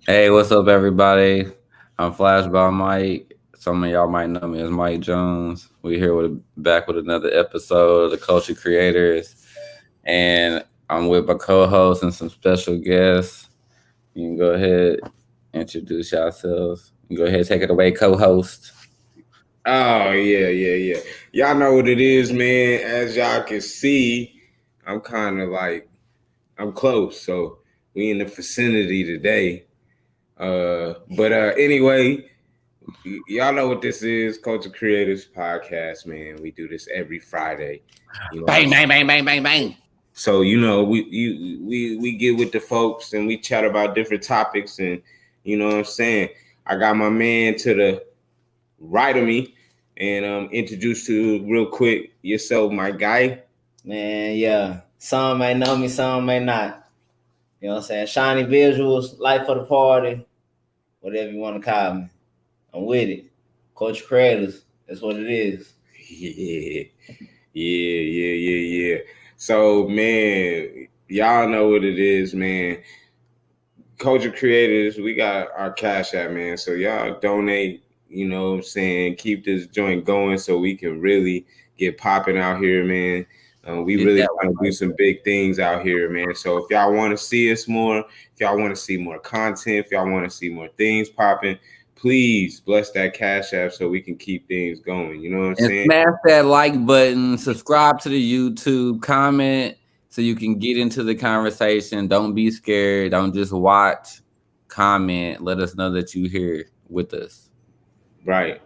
Hey, what's up, everybody? I'm Flashball Mike. Some of y'all might know me as Mike Jones. We here back with another episode of the Culture Creators, and I'm with my co-host and some special guests. You can go ahead, introduce yourselves. You can go ahead, take it away, co-host. Oh yeah. Y'all know what it is, man. As y'all can see, I'm kind of like I'm close, so we in the vicinity today. But anyway, y'all know what this is, Culture Creators Podcast, man. We do this every Friday. You know, Bang, bang, bang, bang, bang, bang. so we get with the folks and we chat about different topics, and you know what I'm saying. I got my man to the right of me, and introduce to real quick yourself, my guy. Man, yeah. Some may know me, some may not. You know what I'm saying? Shiny visuals, life of the party, whatever you want to call me. I'm with it. Coach Creatorz, that's what it is. Yeah. So man, y'all know what it is, man. Culture Creators, we got our Cash App, man. So y'all donate, you know what I'm saying? Keep this joint going so we can really get popping out here, man. We really want to do some big things out here, man. So if y'all want to see us more, if y'all want to see more content, if y'all want to see more things popping, please bless that Cash App so we can keep things going. You know what I'm saying? Smash that like button, subscribe to the YouTube, comment so you can get into the conversation. Don't be scared. Don't just watch, comment. Let us know that you're here with us. Right.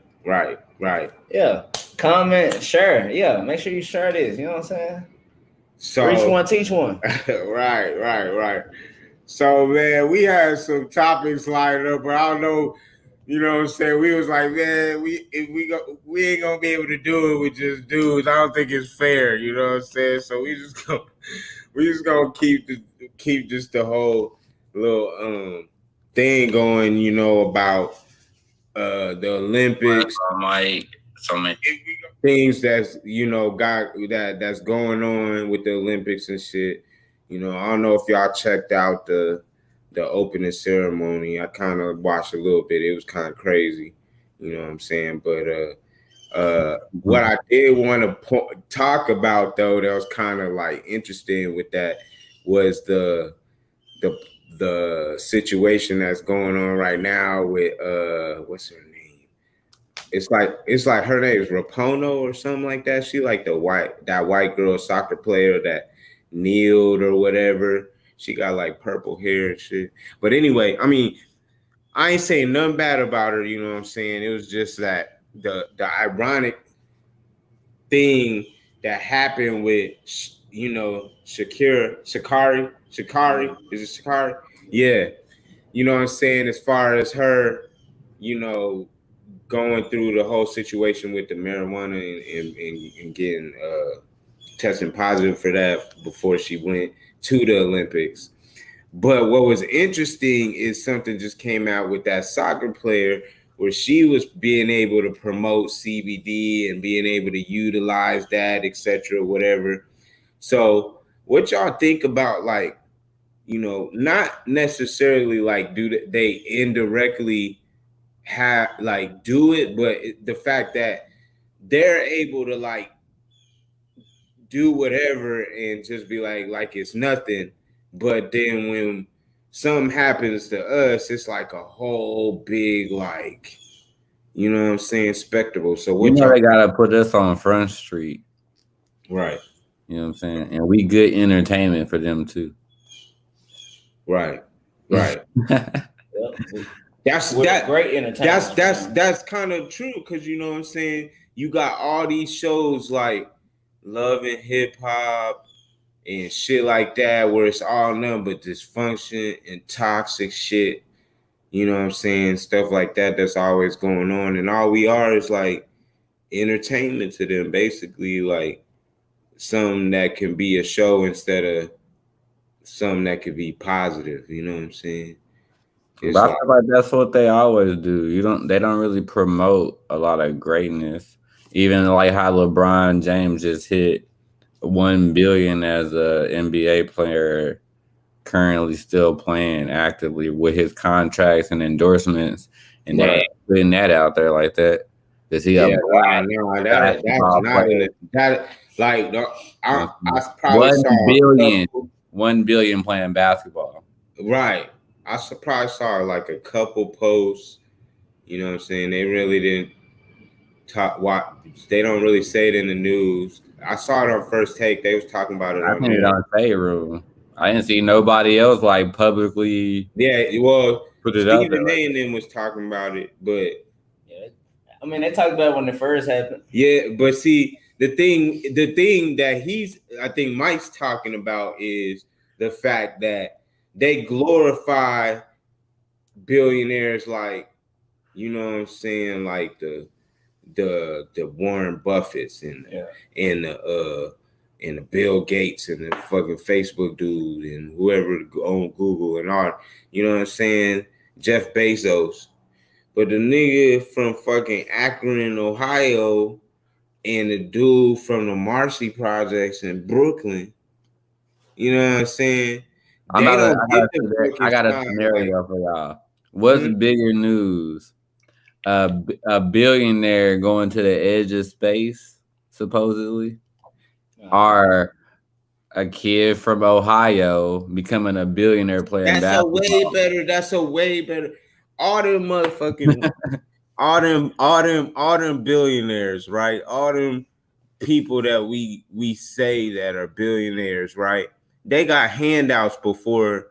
Yeah. Comment, share. Yeah. Make sure you share this. You know what I'm saying? So reach one, teach one. right. So man, we had some topics lined up, but I don't know. You know what I'm saying? We was like, man, we ain't gonna be able to do it with just dudes. I don't think it's fair. You know what I'm saying? So we just gonna keep just the whole little thing going. You know about the Olympics. Things that's that's going on with the Olympics and shit. You know, I don't know if y'all checked out the opening ceremony. I kind of watched a little bit. It was kind of crazy. You know what I'm saying? But what I did want to talk about though, that was kind of like interesting with that was the situation that's going on right now with what's her name? It's like her name is Rapono or something like that. She like that white girl soccer player that kneeled or whatever. She got like purple hair and shit. But anyway, I mean, I ain't saying nothing bad about her. You know what I'm saying? It was just that the ironic thing that happened with Shakari. Is it Shakari? Yeah. You know what I'm saying? As far as her, going through the whole situation with the marijuana and getting testing positive for that before she went to the Olympics. But what was interesting is something just came out with that soccer player where she was being able to promote CBD and being able to utilize that, etc., whatever. So what y'all think about, like, not necessarily like do they indirectly have like do it, but the fact that they're able to like do whatever and just be like it's nothing, but then when something happens to us, it's like a whole big, like, you know what I'm saying, spectacle. So what they gotta put us on Front Street, right? You know what I'm saying, and we good entertainment for them too. Right. That's great entertainment. That's kind of true, because you know what I'm saying, you got all these shows like Love and Hip Hop and shit like that where it's all nothing but dysfunction and toxic shit. You know what I'm saying? Stuff like that that's always going on, and all we are is like entertainment to them, basically, like something that can be a show instead of something that could be positive. You know what I'm saying? But I feel like that's what they always do. They don't really promote a lot of greatness. Even like how LeBron James just hit 1 billion as a NBA player currently still playing actively with his contracts and endorsements, and they ain't putting that out there like that. Is he a black that's basketball not in player? it. That like I probably 1 saw a billion, couple, 1 billion playing basketball. right. I probably saw like a couple posts. You know what I'm saying? They really didn't talk. What they don't really say it in the news. I saw it on First Take. They was talking about it I on think it there. on Shade Room. I didn't see nobody else like publicly. Yeah, well, Put it out Stephen there. A. and them was talking about it, but Yeah. I mean, they talked about it when it first happened. yeah, but see, the thing that I think Mike's talking about is the fact that they glorify billionaires like, you know what I'm saying, like the Warren Buffetts and the Bill Gates and the fucking Facebook dude and whoever on Google and all, you know what I'm saying, Jeff Bezos. But the nigga from fucking Akron, Ohio, and the dude from the Marcy Projects in Brooklyn, you know what I'm saying? They don't get the I got a fucking scenario for y'all. What's bigger news? A billionaire going to the edge of space, supposedly, or a kid from Ohio becoming a billionaire playing basketball? That's a way better. All them motherfucking, all them billionaires, right? All them people that we say that are billionaires, right? They got handouts before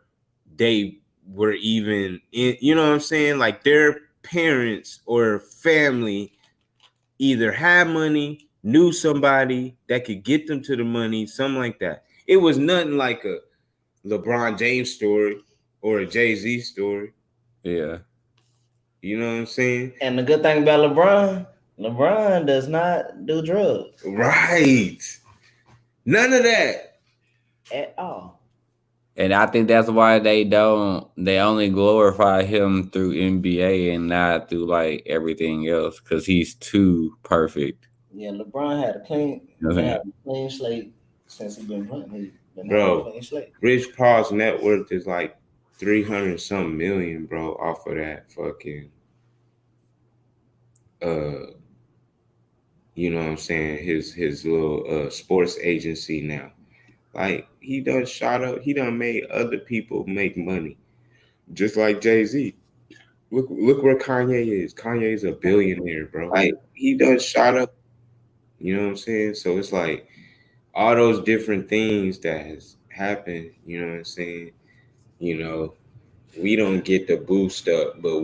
they were even in, you know what I'm saying? Like their parents or family either had money, knew somebody that could get them to the money, something like that. It was nothing like a LeBron James story or a Jay-Z story. Yeah. You know what I'm saying? And the good thing about LeBron does not do drugs. Right. None of that. At all. And I think that's why they only glorify him through NBA and not through like everything else, because he's too perfect. Yeah, LeBron had a clean slate since he's been playing. Bro, Rich Paul's net worth is like 300 something million, bro, off of that fucking you know what I'm saying, his little sports agency now. Like he done shot up, he done made other people make money. Just like Jay-Z. Look where Kanye is. Kanye is a billionaire, bro. Like he done shot up. You know what I'm saying? So it's like all those different things that has happened, you know what I'm saying? You know, we don't get the boost up, but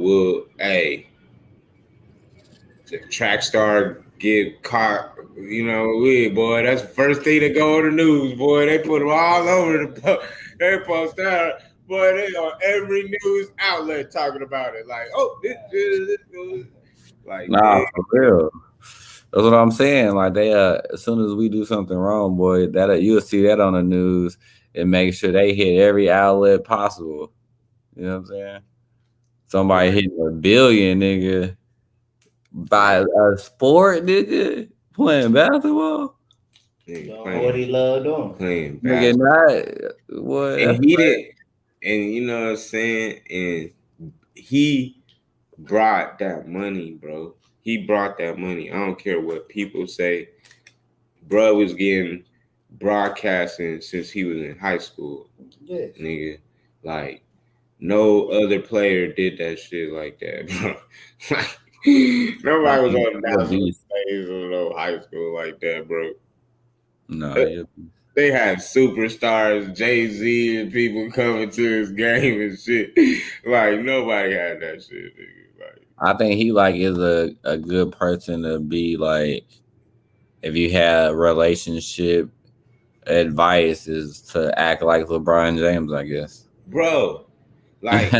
the track star get caught, you know, boy, that's the first thing to go on the news, boy. They put them all over they post out, boy, they on every news outlet talking about it. Like, oh, this. Like, nah, man. For real. That's what I'm saying. Like they as soon as we do something wrong, boy, that you'll see that on the news and make sure they hit every outlet possible. You know what I'm saying? Somebody hitting $1 billion, nigga, by a sport, nigga, playing basketball. Doing what he loved doing. Playing basketball. Nigga, not what? And he did, and you know what I'm saying? And he brought that money, bro. He brought that money. I don't care what people say. Bro was getting broadcasting since he was in high school. Yeah. Nigga. Like, no other player did that shit like that, bro. Nobody was on national stage or no high school like that, bro. No, they had superstars, Jay-Z and people coming to his game and shit. Like nobody had that shit, nigga. Like, I think he like is a good person to be like, if you have relationship advice, is to act like LeBron James, I guess. Bro, like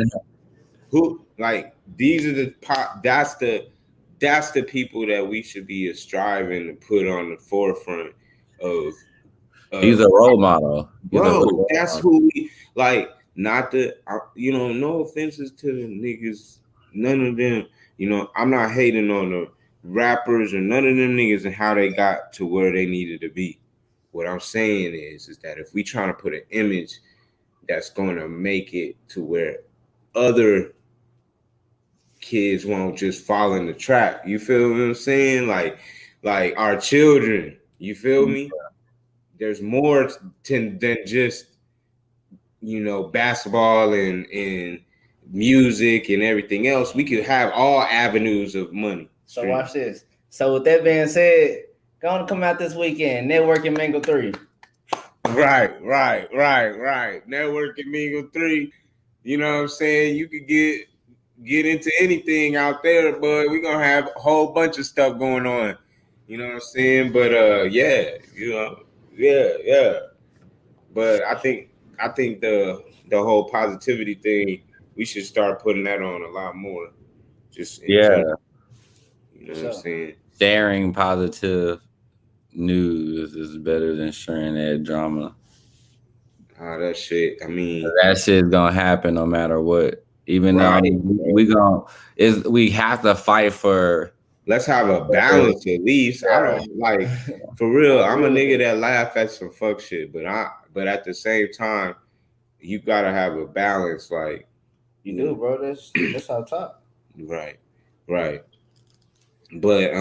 these are that's the people that we should be striving to put on the forefront of he's a role model. Bro, that's who we like. Not the, you know, no offenses to the niggas, none of them. You know, I'm not hating on the rappers or none of them niggas and how they got to where they needed to be. What I'm saying is that if we trying to put an image that's gonna make it to where other kids won't just fall in the trap. You feel what I'm saying? Like our children. You feel me? There's more than just basketball and music and everything else. We could have all avenues of money. So watch this. So with that being said, gonna come out this weekend. Networking Mingle 3. Right. Networking Mingle 3. You know what I'm saying? You could get into anything out there, but we're gonna have a whole bunch of stuff going on. You know what I'm saying? But yeah. But I think the whole positivity thing, we should start putting that on a lot more. Just in general. You know what I'm saying? Sharing positive news is better than sharing that drama. That shit. I mean, that shit's gonna happen no matter what. Even though we have to fight for. Let's have a balance at least. I don't like, for real. I'm a nigga that laugh at some fuck shit, but at the same time, you gotta have a balance. Like you do, bro. That's how top. Right. But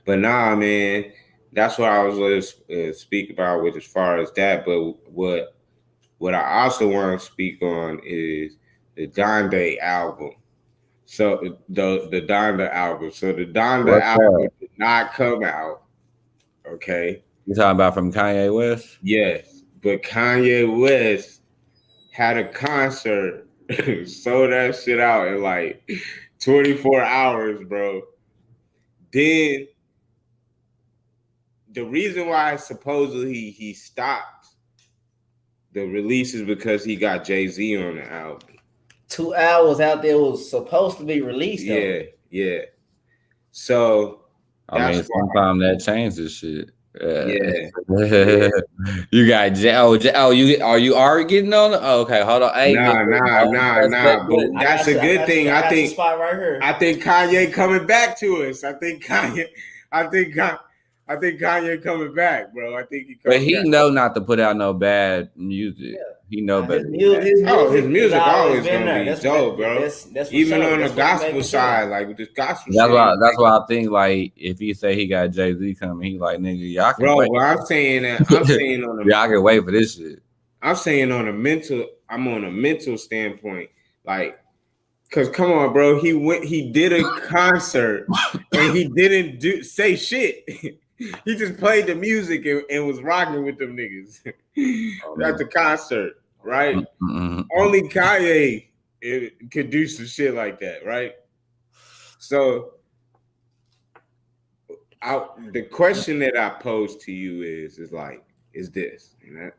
nah, man. That's what I was going to speak about with as far as that. But what I also want to speak on is the Donda album. So the Donda album. So the Donda album did not come out. Okay. You talking about from Kanye West? Yes. But Kanye West had a concert, sold that shit out in like 24 hours, bro. Then the reason why supposedly he stopped the release is because he got Jay-Z on the album. 2 hours out there was supposed to be released. Yeah. So I mean, sometimes that changes shit. Yeah. You got are you already getting on? Okay, hold on. Hey, nah. But that's a good thing. I think spot right here. I think Kanye coming back to us. I think Kanye coming back, bro. I think he know not to put out no bad music. Yeah. He know better. His music always gonna be dope, bro. That's even on the gospel side, like with this gospel. That's why I think like if he say he got Jay-Z coming, he like nigga, y'all can wait. Well, I'm saying on y'all can wait for this shit. I'm saying on a mental standpoint, like, cause come on, bro, he did a concert and he didn't say shit. He just played the music and was rocking with them niggas at the concert, right? Mm-hmm. Only Kanye could do some shit like that, right? So the question that I pose to you is this, and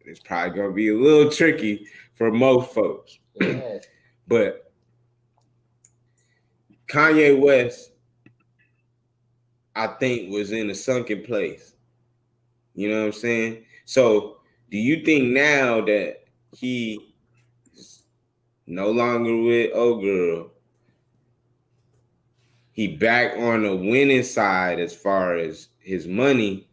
it's probably gonna be a little tricky for most folks, but Kanye West, I think, was in a sunken place. You know what I'm saying? So do you think now that he is no longer with old girl, he back on the winning side as far as his money,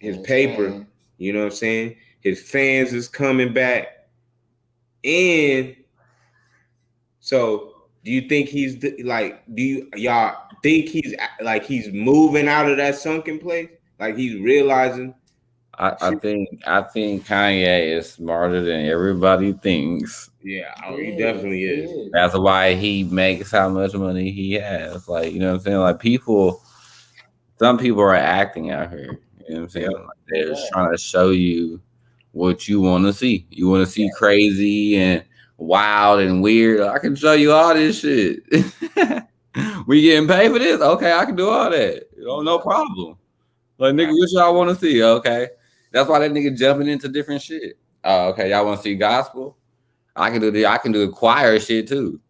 his paper, you know what I'm saying? His fans is coming back. And so do you think he's like, y'all think he's moving out of that sunken place? Like he's realizing? I think Kanye is smarter than everybody thinks. Yeah, he definitely is. That's why he makes how much money he has. Like, you know what I'm saying? Like some people are acting out here. You know what I'm saying? Like they're just trying to show you what you want to see. You want to see crazy and wild and weird. I can show you all this shit. We getting paid for this? Okay, I can do all that. No problem. Like, nigga, what y'all want to see? Okay. That's why that nigga jumping into different shit. Oh, okay. Y'all want to see gospel? I can do the choir shit too.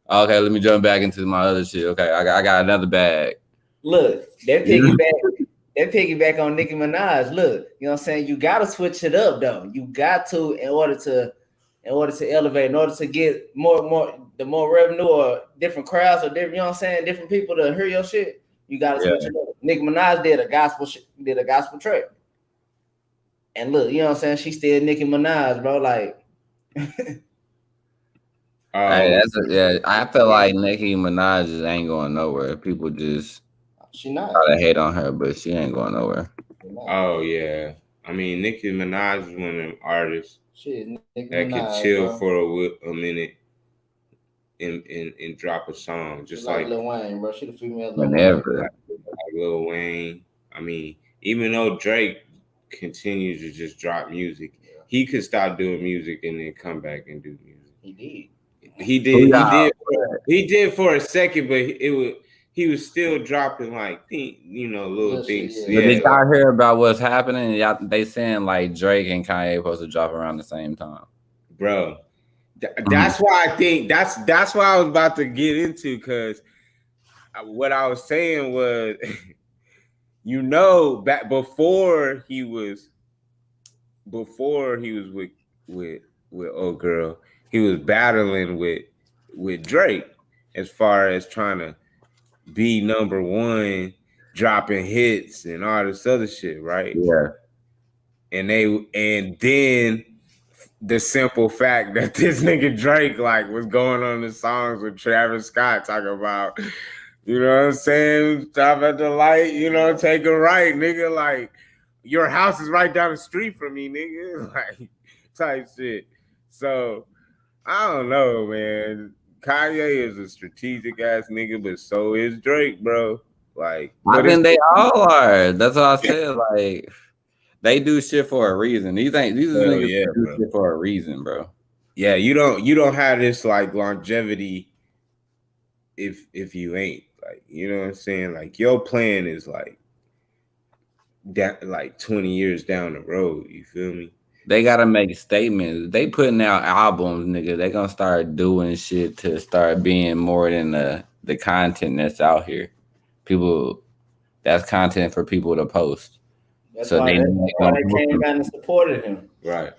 Okay, let me jump back into my other shit. Okay, I got another bag. Look, that piggyback on Nicki Minaj. Look, you know what I'm saying? You gotta switch it up though. You got to in order to elevate, in order to get more revenue or different crowds or different, you know what I'm saying? Different people to hear your shit. You gotta switch it up. Nicki Minaj did a gospel track. And look, you know what I'm saying? She's still Nicki Minaj, bro. Like, Hey, I feel like Nicki Minaj just ain't going nowhere. People just She not. try to hate on her, but she ain't going nowhere. Oh yeah, I mean Nicki Minaj is one of them artists Nicki that Minaj, could chill bro. for a minute and drop a song, just like Lil Wayne, bro. She the female Lil Wayne. Whenever. Like Lil Wayne. I mean, even though Drake continues to just drop music, he could stop doing music and then come back and do music. He did for a second, but he was still dropping like little things. But did y'all hear about what's happening? Y'all, they saying like Drake and Kanye supposed to drop around the same time. Bro, that's why I think that's what I was about to get into, because what I was saying was, back before he was with old girl, he was battling with Drake as far as trying to be number one, dropping hits and all this other shit, right? Yeah. And then the simple fact that this nigga Drake like was going on the songs with Travis Scott talking about, you know what I'm saying? Stop at the light, take a right, nigga. Like, your house is right down the street from me, nigga. Like, type shit. So, I don't know, man. Kanye is a strategic ass nigga, but so is Drake, bro. Like, I think they all are. That's what I said. Like, they do shit for a reason. These niggas do shit for a reason, bro. Yeah, you don't have this like longevity if you ain't, like, you know what I'm saying? Like, your plan is like that, like 20 years down the road. You feel me? They gotta make statements. They putting out albums, nigga. They gonna start doing shit to start being more than the content that's out here. People, that's content for people to post. That's why they came down and supported him. Right.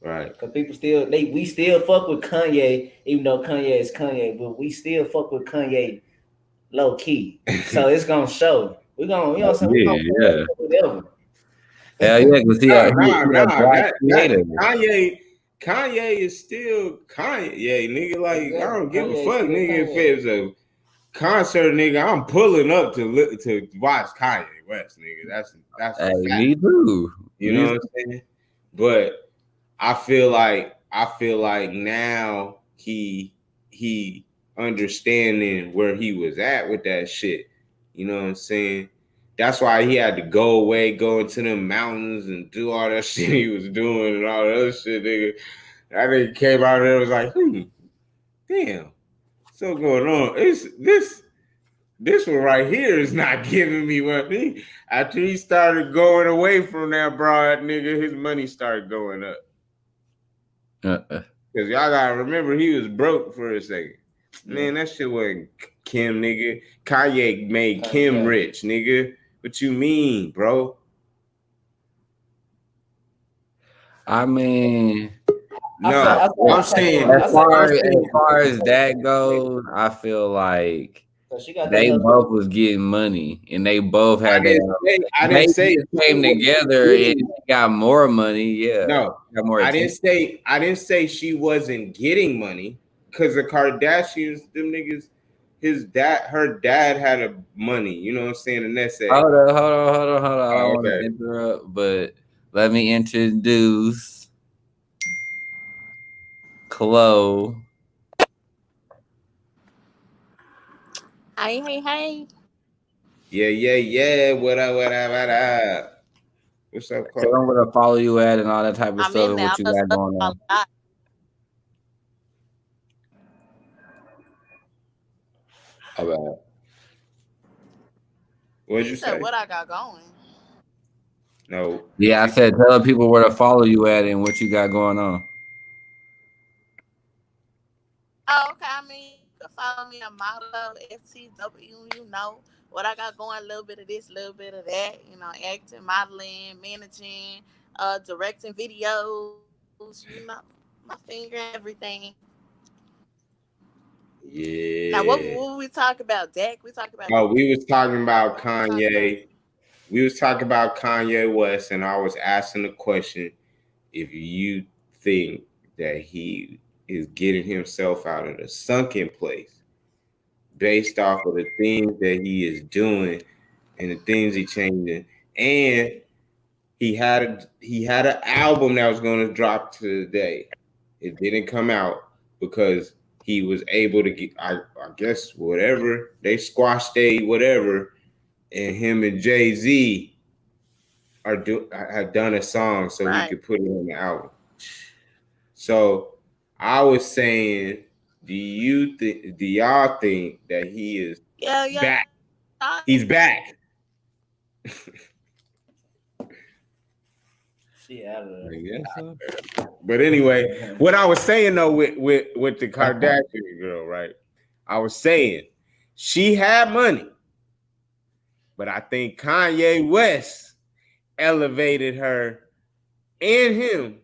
Because we still fuck with Kanye, even though Kanye is Kanye, but we still fuck with Kanye low key. So it's gonna show. We're gonna, you know what I'm saying? Yeah. Whatever. Hell yeah, because Kanye is still Kanye. Yeah, nigga, like, I don't give a fuck, nigga, if it's a concert, nigga, I'm pulling up to watch Kanye West, nigga. That's a fact. Me too. You know what I'm saying? But I feel like now he understanding where he was at with that shit. You know what I'm saying? That's why he had to go away, go into them mountains and do all that shit he was doing and all that other shit, nigga. That nigga came out there and was like, damn, what's so going on? It's this one right here is not giving me what he. After he started going away from that broad, nigga, his money started going up. Because y'all gotta remember, he was broke for a second. Man, that shit wasn't Kim, nigga. Kanye made Kim rich, nigga. What you mean, bro? I mean, no, I'm saying as far as that goes, I feel like they both was getting money and they both had I didn't say came together and got more money. Yeah, no, got more. I didn't say she wasn't getting money, because the Kardashians, them niggas, her dad had a money. You know what I'm saying? And that's it. Hold on. I don't want to interrupt, but let me introduce Chloe. Hey. Yeah. What up? What's up, Chloe? Tell them where to follow you at and all that type of stuff and what you got going on. What'd you say? What I got going? No. Yeah, I said tell people where to follow you at and what you got going on. Oh, okay. I mean, you can follow me on Model FTW. You know what I got going. A little bit of this, a little bit of that. You know, acting, modeling, managing, directing videos. You know, my finger, everything. Yeah. Now, what we talk about, Dak? We talk about. Oh, we was talking about Kanye. We was talking about Kanye West, and I was asking the question: if you think that he is getting himself out of the sunken place based off of the things that he is doing and the things he changing. And he had an album that was going to drop today. It didn't come out because he was able to get, I guess, whatever they squashed whatever, and him and Jay-Z have done a song so he could put it on the album. So I was saying, do y'all think that he is back? He's back. She out of there. I guess so. But anyway, what I was saying though with the Kardashian girl, right? I was saying she had money, but I think Kanye West elevated her and him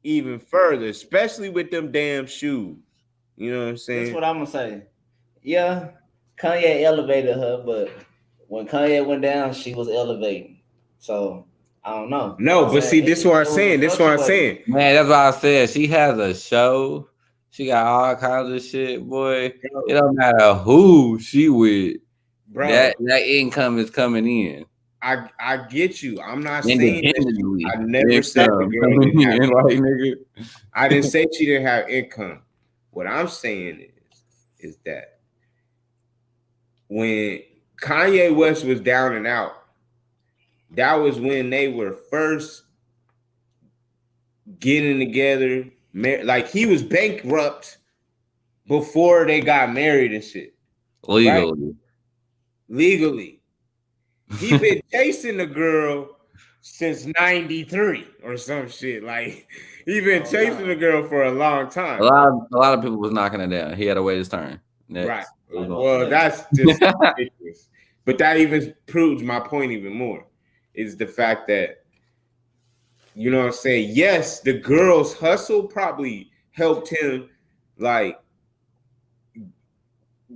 even further, especially with them damn shoes. You know what I'm saying? That's what I'm gonna say. Yeah, Kanye elevated her, but when Kanye went down, she was elevating. So I don't know. No, but see, this is what I'm saying. Man, that's what I said. She has a show. She got all kinds of shit, boy. It don't matter who she with. Bro, that income is coming in. I get you. I'm not saying that I never said the girl didn't have nigga. I didn't say she didn't have income. What I'm saying is that when Kanye West was down and out, that was when they were first getting together. Like he was bankrupt before they got married and shit. Legally. Right? Legally. He been chasing the girl since 93 or some shit. Like he been chasing the girl for a long time. A lot of people was knocking it down. He had to wait his turn. Next. Right. Well, that's just ridiculous. But that even proves my point even more. Is the fact that, you know what I'm saying? Yes, the girl's hustle probably helped him like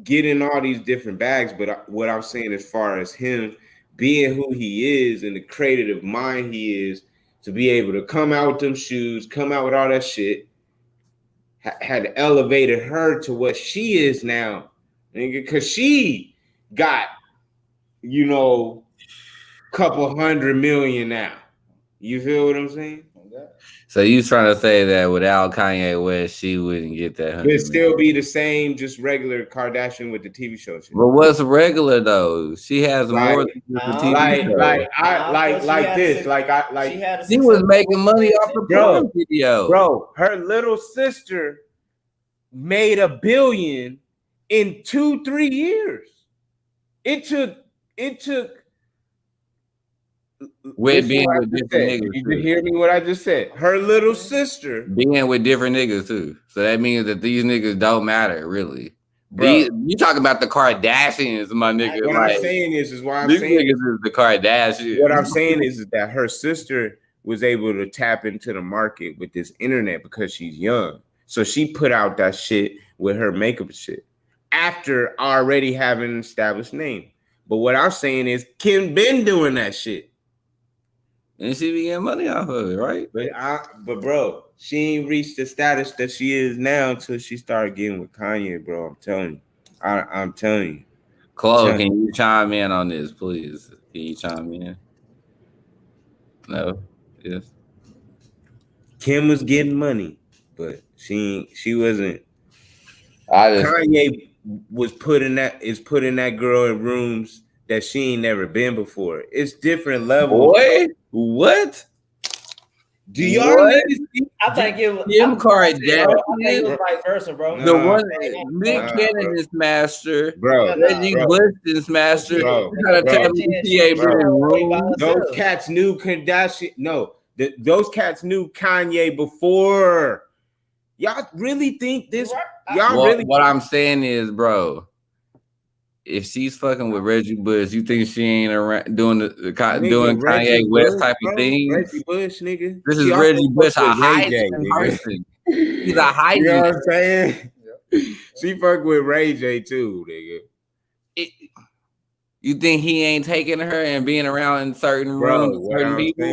get in all these different bags. But what I'm saying as far as him being who he is and the creative mind he is to be able to come out with them shoes, come out with all that shit, had elevated her to what she is now. Because she got, you know, couple $100 million now. You feel what I'm saying? So you trying to say that without Kanye West, she wouldn't get that? It'd still be the same, just regular Kardashian with the TV show. Shit. But what's regular though? She has more than the TV show. She was making money off the porn video. Bro, her little sister made $1 billion in 2-3 years. It took. With being with different niggas. You hear me? What I just said? Her little sister being with different niggas too. So that means that these niggas don't matter really. You talking about the Kardashians, my nigga? What I'm saying is why I'm these saying niggas is the Kardashians. What I'm saying is that her sister was able to tap into the market with this internet because she's young. So she put out that shit with her makeup shit after already having an established name. But what I'm saying is Kim been doing that shit. And she be getting money off of it, right? But bro, she ain't reached the status that she is now until she started getting with Kanye, bro. I'm telling you. I'm telling you. Chloe, can you chime in on this, please? Can you chime in? No? Yes. Kim was getting money, but she wasn't. Kanye was putting that girl in rooms that she ain't never been before. It's different levels. Boy, what? Do y'all niggas see? I think it was Kim Kardashian. I think it was vice versa, bro. The one Nick Cannon is master, bro. Reggie Bush is master. Those cats knew Kardashian. No, those cats knew Kanye before. Y'all really think this? What I'm saying is, bro, if she's fucking with Reggie Bush, you think she ain't around doing Kanye West type of things? Reggie Bush, nigga. This is Reggie Bush, a hygiene person. He's a hygiene. You know what I'm saying? She fuck with Ray J too, nigga. You think he ain't taking her and being around in certain rooms with certain people?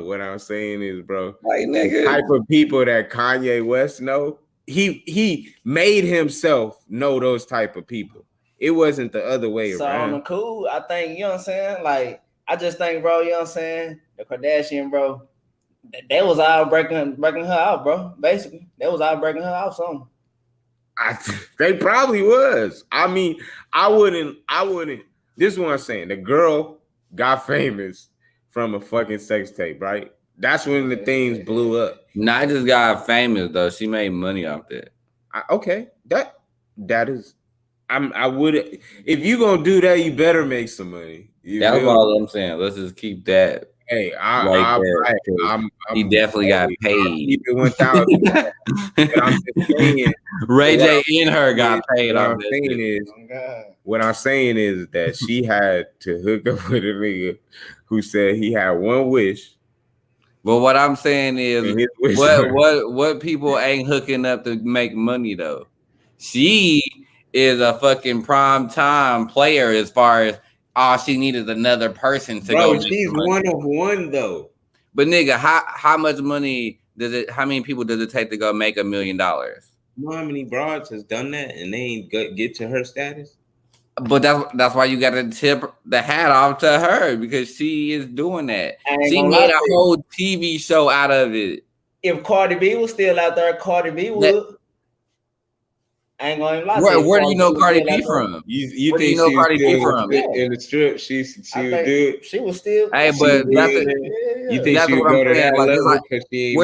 What I'm saying is, bro, Like, the nigga. type of people that Kanye West know, he made himself know those type of people. It wasn't the other way So on the around. cool, I think, you know what I'm saying? Like, I just think, bro, you know what I'm saying? The Kardashian, bro, they was out breaking her out, bro. Basically, they was out breaking her out something. They probably was. I mean, I wouldn't. This is what I'm saying. The girl got famous from a fucking sex tape, right? That's when the things blew up. Not just got famous though. She made money off that. Okay, that is. I would, if you gonna do that, you better make some money. That's all I'm saying. Let's just keep that. Hey, he definitely got paid. Keep it 1,000. But I'm just saying, Ray J and her got paid off that. What I'm saying is that she had to hook up with a nigga who said he had one wish. But what I'm saying is, what people ain't hooking up to make money though. She is a fucking prime time player as far as all she needed another person to go. She's one of one though. But nigga, how much money does it? How many people does it take to go make $1 million? You know how many broads has done that and they ain't get to her status? But that's why you got to tip the hat off to her because she is doing that. She made a whole TV show out of it. If Cardi B was still out there, Cardi B would. I ain't gonna lie. Where do you know Cardi B from? You think you know Cardi B from? In the strip, she would do it. She was still. Hey, but you think she would go to that level because she ain't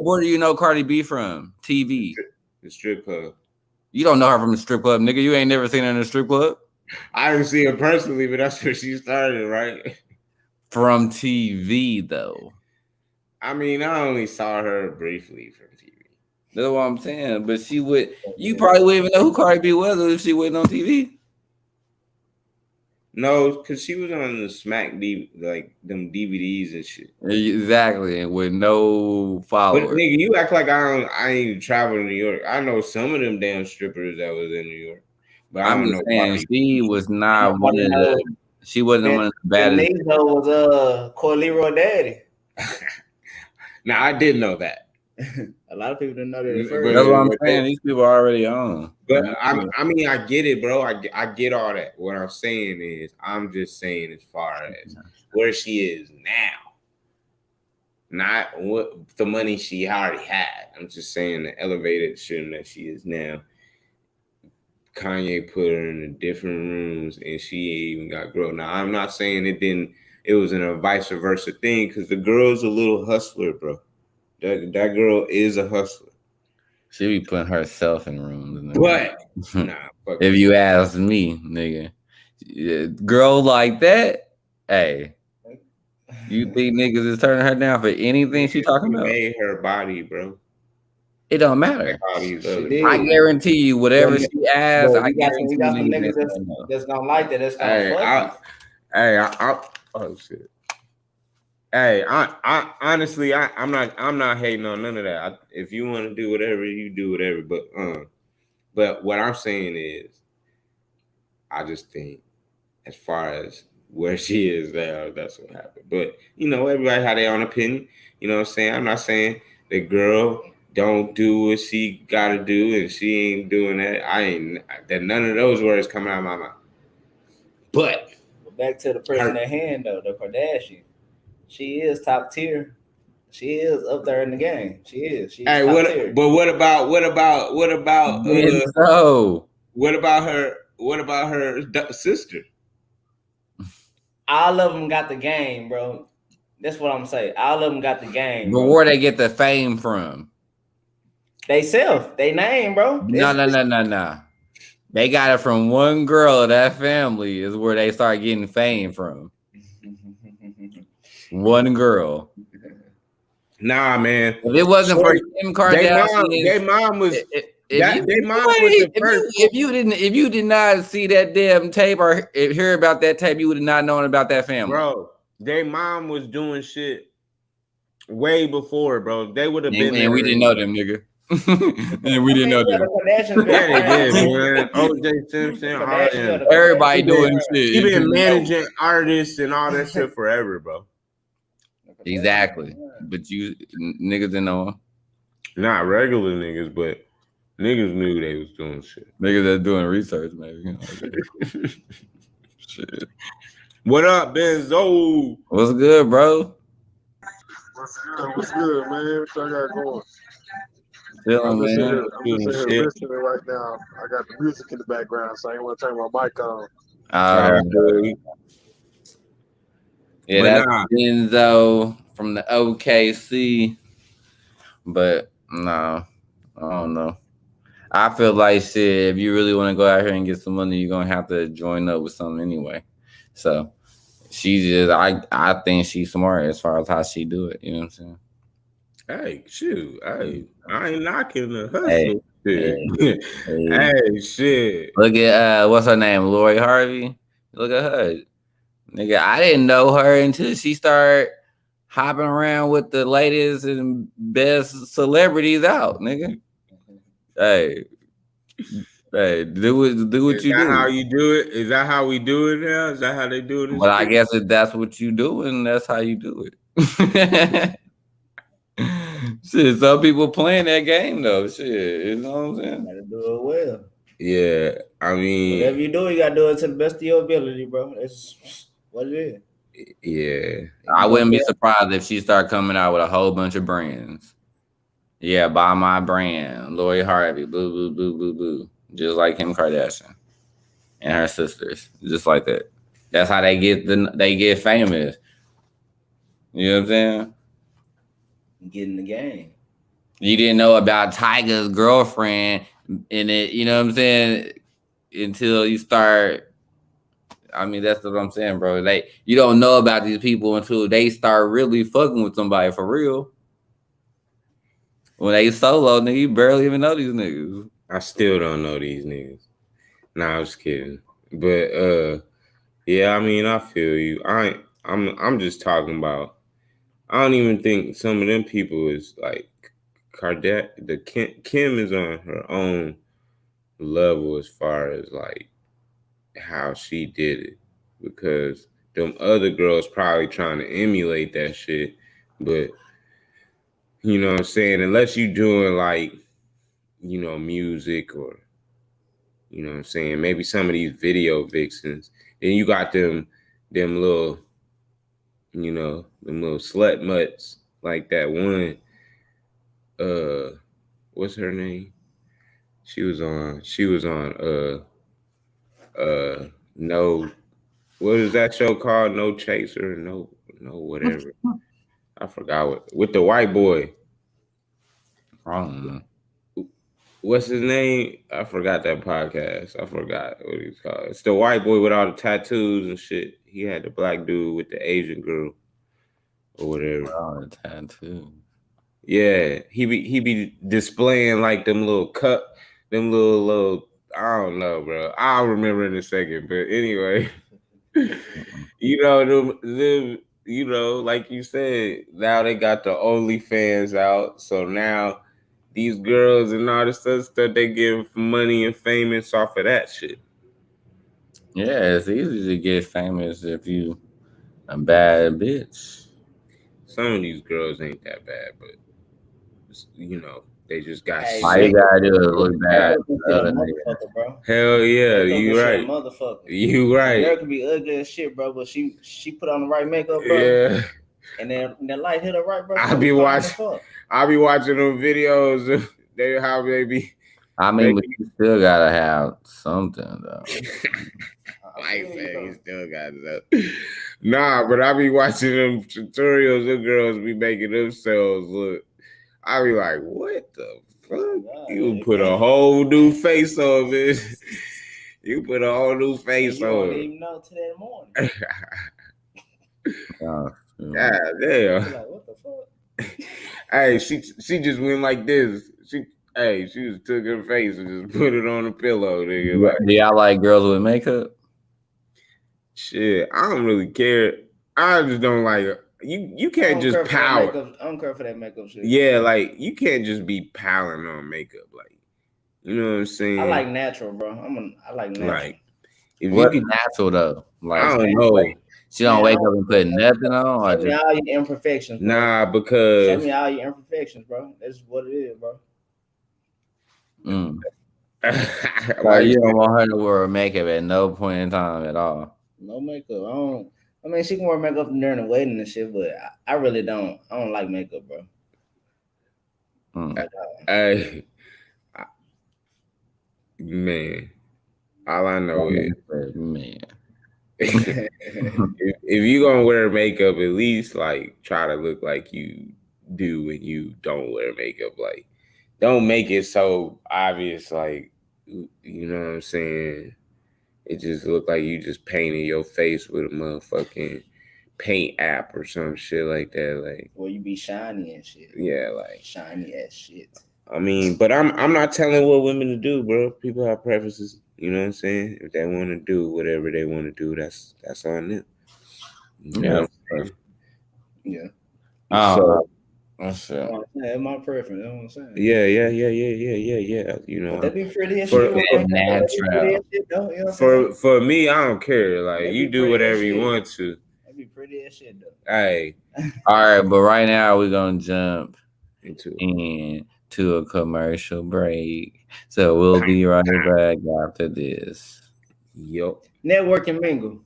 where do you know Cardi B from? TV. The strip club. You don't know her from the strip club, nigga. You ain't never seen her in the strip club. I didn't see her personally, but that's where she started, right? From TV, though. I mean, I only saw her briefly from TV. That's what I'm saying. But she would. You probably wouldn't even know who Cardi B was if she wasn't on TV. No, because she was on the Smack like them DVDs and shit. Exactly, and with no followers. But nigga, you act like I ain't even traveled to New York. I know some of them damn strippers that was in New York. But I'm just saying she was not one of the. She wasn't one of the baddest. Nigga was Leroy daddy. Now I did know that. A lot of people didn't know that. That's what I'm saying. These people are already on. But I mean, I get it, bro. I get all that. What I'm saying is, I'm just saying as far as where she is now, not what the money she already had. I'm just saying the elevated shit that she is now. Kanye put her in the different rooms and she even got growth. Now, I'm not saying it was in a vice versa thing because the girl's a little hustler, bro. That girl is a hustler. She be putting herself in rooms. But, nah. If you ask me, nigga, girl like that, hey, you think niggas is turning her down for anything she talking about? Made her body, bro. It don't matter. I guarantee you, whatever she asks, I guarantee you niggas that's gonna like that. That's gonna oh shit. Hey, I honestly, I'm not hating on none of that. If you want to do whatever, you do whatever. But what I'm saying is, I just think as far as where she is now, that's what happened. But you know, everybody had their own opinion. You know what I'm saying? I'm not saying the girl don't do what she gotta do and she ain't doing that. That none of those words coming out of my mouth. But back to the person at hand though, the Kardashian. She is top tier. She is up there in the game. She is. She's hey, top tier. But what about what about her sister? All of them got the game, bro. That's what I'm saying. All of them got the game. But where they get the fame from? They name, bro. No. They got it from one girl of that family is where they start getting fame from. One girl. Nah, man. If it wasn't for Kim Kardashian, their mom was the first. If you did not see that damn tape or hear about that tape, you would have not known about that family. Bro, their mom was doing shit way before, bro. They would have been there. And we didn't know them, nigga. And we didn't know The that. Kardashians been Yeah, they did, around. man. OJ Simpson, all Kardashians, them. the Kardashians Everybody been doing around. shit. He You been just know. managing artists and all that shit forever, bro. The Kardashians Exactly. been around. But you niggas didn't know him. Not regular niggas, but niggas knew they was doing shit. Niggas that's doing research, maybe. You know, shit. What up, Benzo? What's good, bro? What's good, man? What y'all got going? Chilling, I'm just in man. here, Doing shit. listening right now. I got the music in the background, so I ain't want to turn my mic on. Yeah, But that's nah. Benzo from the OKC. But no, I don't know. I feel like shit, if you really want to go out here and get some money, you're gonna have to join up with something anyway. So she just I think she's smart as far as how she do it, you know what I'm saying? Hey, shoot. Hey, I ain't knocking the hustle. Hey, shit. Hey, shit. Look at what's her name? Lori Harvey. Look at her. Nigga, I didn't know her until she started hopping around with the latest and best celebrities out, nigga. Hey, do what Is you that do. how you do it? Is that how we do it now? Is that how they do it? But I guess if that's what you doing, that's how you do it. Shit, some people playing that game though. Shit, you know what I'm saying? Gotta do it well. Yeah, I mean, Whatever you do, you gotta do it to the best of your ability, bro. That's what it is. yeah. I wouldn't be surprised if she started coming out with a whole bunch of brands. Yeah, buy my brand, Lori Harvey, boo, boo, boo, boo, boo. Just like Kim Kardashian and her sisters, just like that. That's how they get famous. You know what I'm saying? Get in the game. You didn't know about Tiger's girlfriend in it, you know what I'm saying? Until you start. I mean, that's what I'm saying, bro. You don't know about these people until they start really fucking with somebody for real. When they solo, nigga, you barely even know these niggas. I still don't know these niggas. Nah, I was kidding. But yeah, I mean, I feel you. I'm just talking about. I don't even think some of them people is like Kim is on her own level as far as like how she did it, because them other girls probably trying to emulate that shit, but you know what I'm saying, unless you doing like, you know, music or, you know what I'm saying, maybe some of these video vixens, then you got them little, you know, them little slut mutts like that one, what's her name? She was on no, what is that show called? No Chaser, no whatever. I forgot with the white boy. What's his name? I forgot that podcast. I forgot what he's called. It's the white boy with all the tattoos and shit. He had the black dude with the Asian girl or whatever. Oh, the tattoo. Yeah, he be displaying like them little them little. I don't know, bro. I'll remember in a second. But anyway, you know them. You know, like you said, now they got the OnlyFans out. So now these girls and all this other stuff, they give money and famous off of that shit. Yeah, it's easy to get famous if you a bad bitch. Some of these girls ain't that bad, but you know, they just got shit. All you gotta do is look bad. Bro. Hell yeah, you right. Motherfucker. You right. Girl could be ugly as shit, bro, but she put on the right makeup, bro. Yeah. And then the light hit her right, bro. I be watching them videos. How they be. I mean, but you still gotta have something though. I say you still got that. Nah, but I be watching them tutorials. The girls be making themselves look. I be like, what the fuck? You put a whole new face on it. You put a whole new face on it. You don't even know till that morning. God damn. Like, what the fuck? Hey, she just went like this. She just took her face and just put it on the pillow. Nigga. Like, do y'all like girls with makeup? Shit, I don't really care. I just don't like you I can't don't just care for that power. makeup. I don't care for that makeup shit. Yeah, like you can't just be piling on makeup. Like, you know what I'm saying? I like natural, bro. I like natural. Like, if What's you can, natural though? Like I don't know. she don't Man, wake I up and put nothing on, or Show me just all your imperfections, bro. Nah, Show because me all your imperfections, bro. That's what it is, bro. like you don't want her to wear makeup at no point in time at all. No makeup. I mean, she can wear makeup during the wedding and shit, but I really don't. I don't like makeup, bro. Hey, man, all I know is man. if you gonna wear makeup, at least like try to look like you do when you don't wear makeup. Like, don't make it so obvious. Like, you know what I'm saying? It just look like you just painted your face with a motherfucking paint app or some shit like that. Like, where you be shiny and shit. Yeah, like shiny ass shit. I mean, but I'm not telling what women to do, bro. People have preferences. You know what I'm saying? If they want to do whatever they want to do, that's on them. You know what I'm saying? Yeah. So that's my preference. You know what I'm saying? Yeah. You know, but that be pretty as for, natural. For me, I don't care. Like, you do whatever you want to. That'd be pretty as shit, though. Hey. All right, but right now we're gonna jump into a commercial break. So we'll be right back after this. Yup. Network and mingle.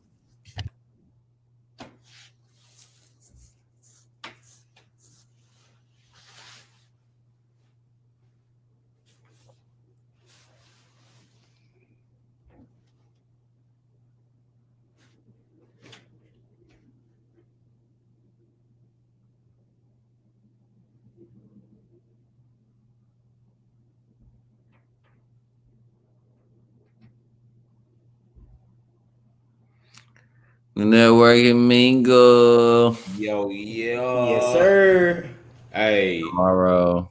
Networking mingle. Yo. Yes, sir. Hey. Tomorrow.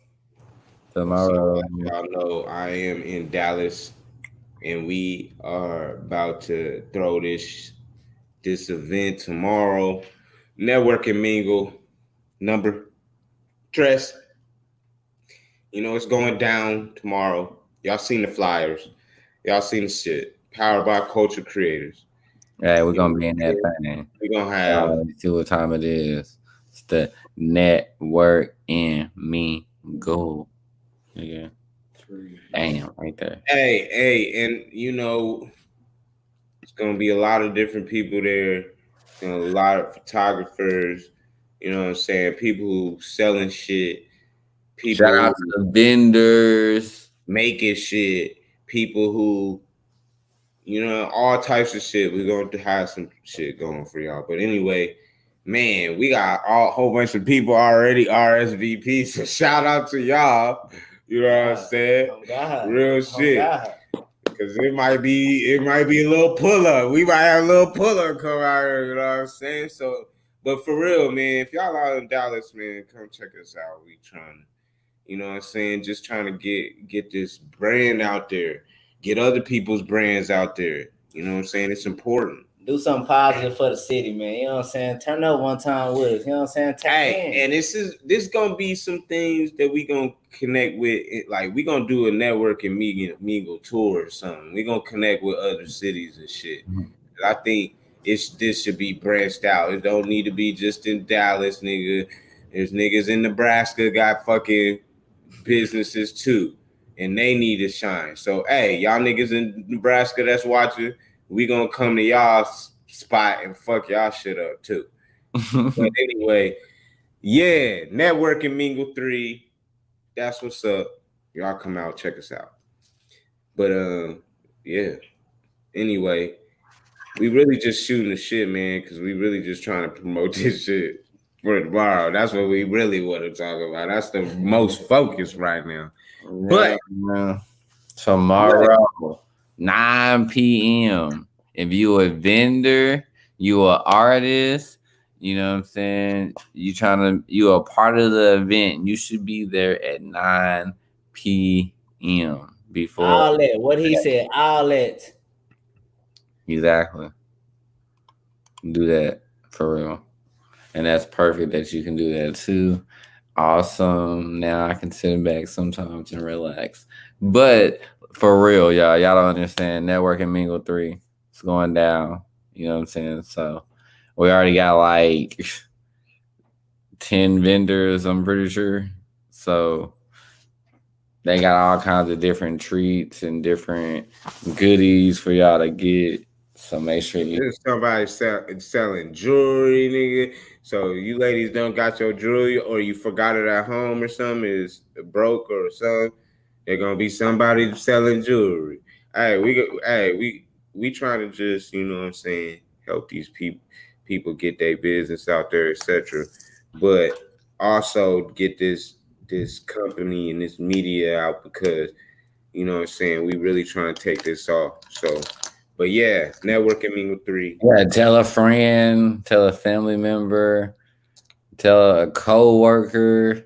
So, y'all know I am in Dallas, and we are about to throw this event tomorrow. Network and mingle number dress. You know, it's going down tomorrow. Y'all seen the flyers. Y'all seen the shit. Powered by Culture Creators. Hey, we're gonna be in that thing. We're gonna have see what time it is. It's the network and mingle. Yeah. Damn, right there. Hey, and you know, it's gonna be a lot of different people there. A lot of photographers. You know what I'm saying? People who selling shit. People Shout out to the vendors making shit. People who, you know, all types of shit. We're going to have some shit going for y'all. But anyway, man, we got a whole bunch of people already RSVP. So shout out to y'all. You know what I'm saying? Real shit. Because it might be a little pull up. We might have a little pull up come out here. You know what I'm saying? So, but for real, man, if y'all out in Dallas, man, come check us out. We trying to, you know what I'm saying? Just trying to get this brand out there. Get other people's brands out there. You know what I'm saying? It's important. Do something positive for the city, man. You know what I'm saying? Turn up one time with us. You know what I'm saying? And this gonna be some things that we gonna connect with. Like, we gonna do a network and mingle tour or something. We gonna connect with other cities and shit. I think this should be branched out. It don't need to be just in Dallas, nigga. There's niggas in Nebraska got fucking businesses too, and they need to shine. So, hey, y'all niggas in Nebraska that's watching, we gonna come to y'all spot and fuck y'all shit up too. But anyway, yeah, Network and Mingle 3. That's what's up. Y'all come out, check us out. But yeah. Anyway, we really just shooting the shit, man, because we really just trying to promote this shit for tomorrow. That's what we really want to talk about. That's the most focus right now. But tomorrow, 9 p.m. If you a vendor, you a artist, you know what I'm saying? You a part of the event. You should be there at 9 p.m. before all that. What he said, all that. Exactly. Do that for real. and that's perfect that you can do that too. Awesome. Now I can sit back sometimes and relax. But for real, y'all don't understand. Network and Mingle 3, it's going down. You know what I'm saying? So we already got like 10 vendors, I'm pretty sure. So they got all kinds of different treats and different goodies for y'all to get. So make sure you. There's somebody selling jewelry, nigga. So you ladies don't got your jewelry, or you forgot it at home or something, is broke or something. There's gonna be somebody selling jewelry. Hey, we trying to just, you know what I'm saying, help these people get their business out there, etc. But also get this company and this media out, because you know what I'm saying, we really trying to take this off. So, but yeah, networking Mingle 3. Yeah, tell a friend, tell a family member, tell a co-worker,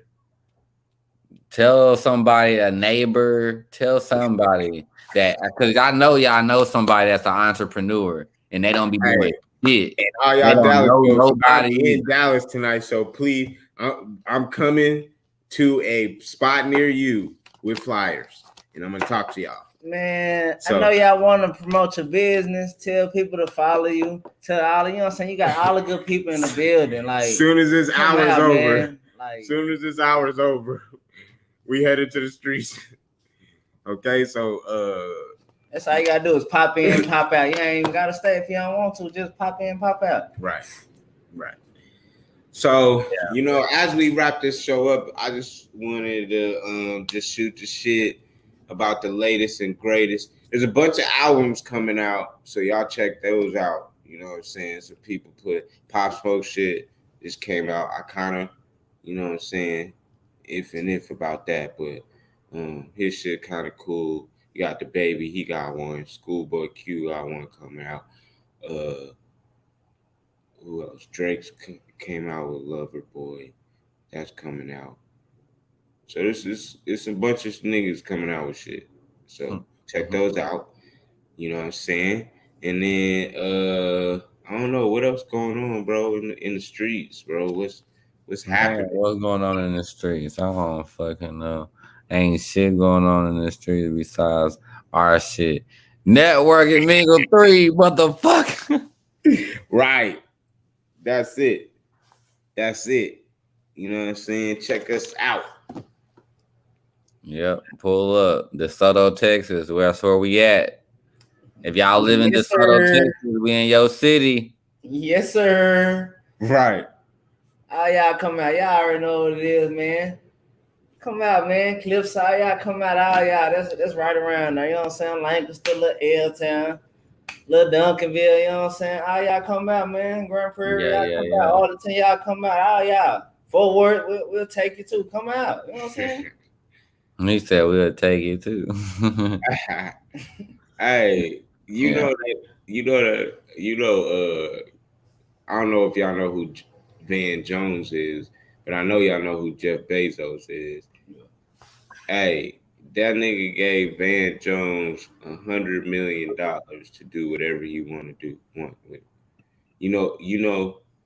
tell somebody, a neighbor, tell somebody that, because I know y'all know somebody that's an entrepreneur and they don't be doing shit. And all They y'all don't Dallas know folks, I'm nobody. in Dallas tonight, so please, I'm coming to a spot near you with flyers, and I'm gonna talk to y'all. Man, So- I know y'all want to promote your business. Tell people to follow you. Tell all, you know what I'm saying? You got all the good people in the building. Like, Soon as this come hour's out, over, man. Like, soon as this hour's over, we headed to the streets. Okay, so that's all you gotta do is pop in, pop out. You ain't even gotta stay if you don't want to. Just pop in, pop out. right. So you know, as we wrap this show up, I just wanted to just shoot the shit about the latest and greatest. There's a bunch of albums coming out, so y'all check those out. You know what I'm saying? So people put Pop Smoke shit just came out. I kind of, you know what I'm saying, if about that, but his shit kind of cool. You got the Baby, he got one. Schoolboy Q got one coming out. Who else? Drake's came out with Lover Boy. That's coming out. So it's a bunch of niggas coming out with shit. So check those out. You know what I'm saying? And then I don't know what else going on, bro, in the streets, bro. What's happening? What's going on in the streets? I don't fucking know. Ain't shit going on in the streets besides our shit. Networking Mingle 3, what the fuck? Right. That's it. You know what I'm saying? Check us out. Yep, pull up. DeSoto, Texas. That's where we at. If y'all live in Yes, DeSoto, sir. Texas, we in your city. Yes, sir. Right. All y'all come out. Y'all already know what it is, man. Come out, man. Cliffside, y'all come out. All y'all. That's right around there. You know what I'm saying? Lancaster, little L-Town, little Duncanville. You know what I'm saying? All y'all come out, man. Grand Prairie, y'all come out. All the 10 y'all come out. All y'all. Forward, we'll take you too. Come out. You know what I'm saying? He said we'll take you too. Hey, you know, I don't know if y'all know who Van Jones is, but I know y'all know who Jeff Bezos is. Hey, that nigga gave Van Jones $100 million to do whatever he want with. You know.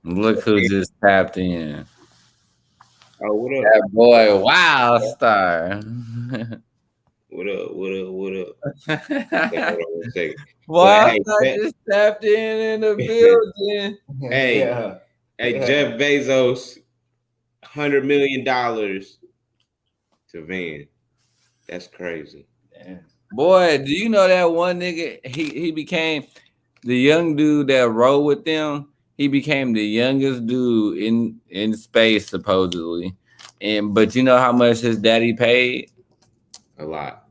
Look who just tapped in. Oh, what up? That boy, wow star. What up? Okay, hold on one second. Wow, Hey, just tapped in the building. Hey, Jeff Bezos, $100 million to Van. That's crazy. Damn. Boy, do you know that one nigga? He became the young dude that rode with them. He became the youngest dude in space supposedly. But you know how much his daddy paid? A lot.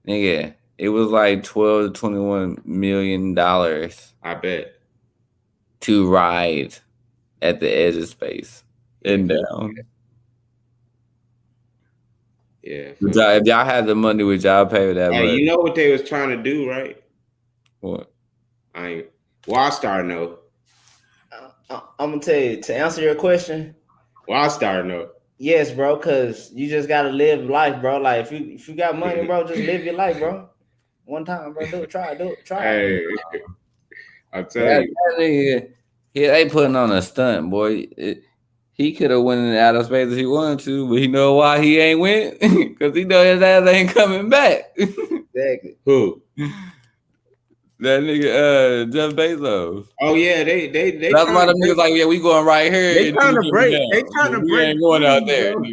Nigga, it was like $12 to $21 million. I bet. To ride at the edge of space and down. Yeah. If y'all had the money, would y'all pay with that? Hey, you know what they was trying to do, right? What? Wildstar know. I'm gonna tell you, to answer your question. Wildstar know. Yes, bro, because you just gotta live life, bro. Like if you got money, bro, just live your life, bro. One time, bro. Try it. Hey, I'll tell you. Yeah, they putting on a stunt, boy. He could have went in outer space if he wanted to, but you know why he ain't went? Because he know his ass ain't coming back. Exactly. Who? That nigga, Jeff Bezos. Oh yeah, they That's why trying them to niggas like, yeah, we going right here. they And trying to then we break down, they trying but to we break ain't going out free, there. bro.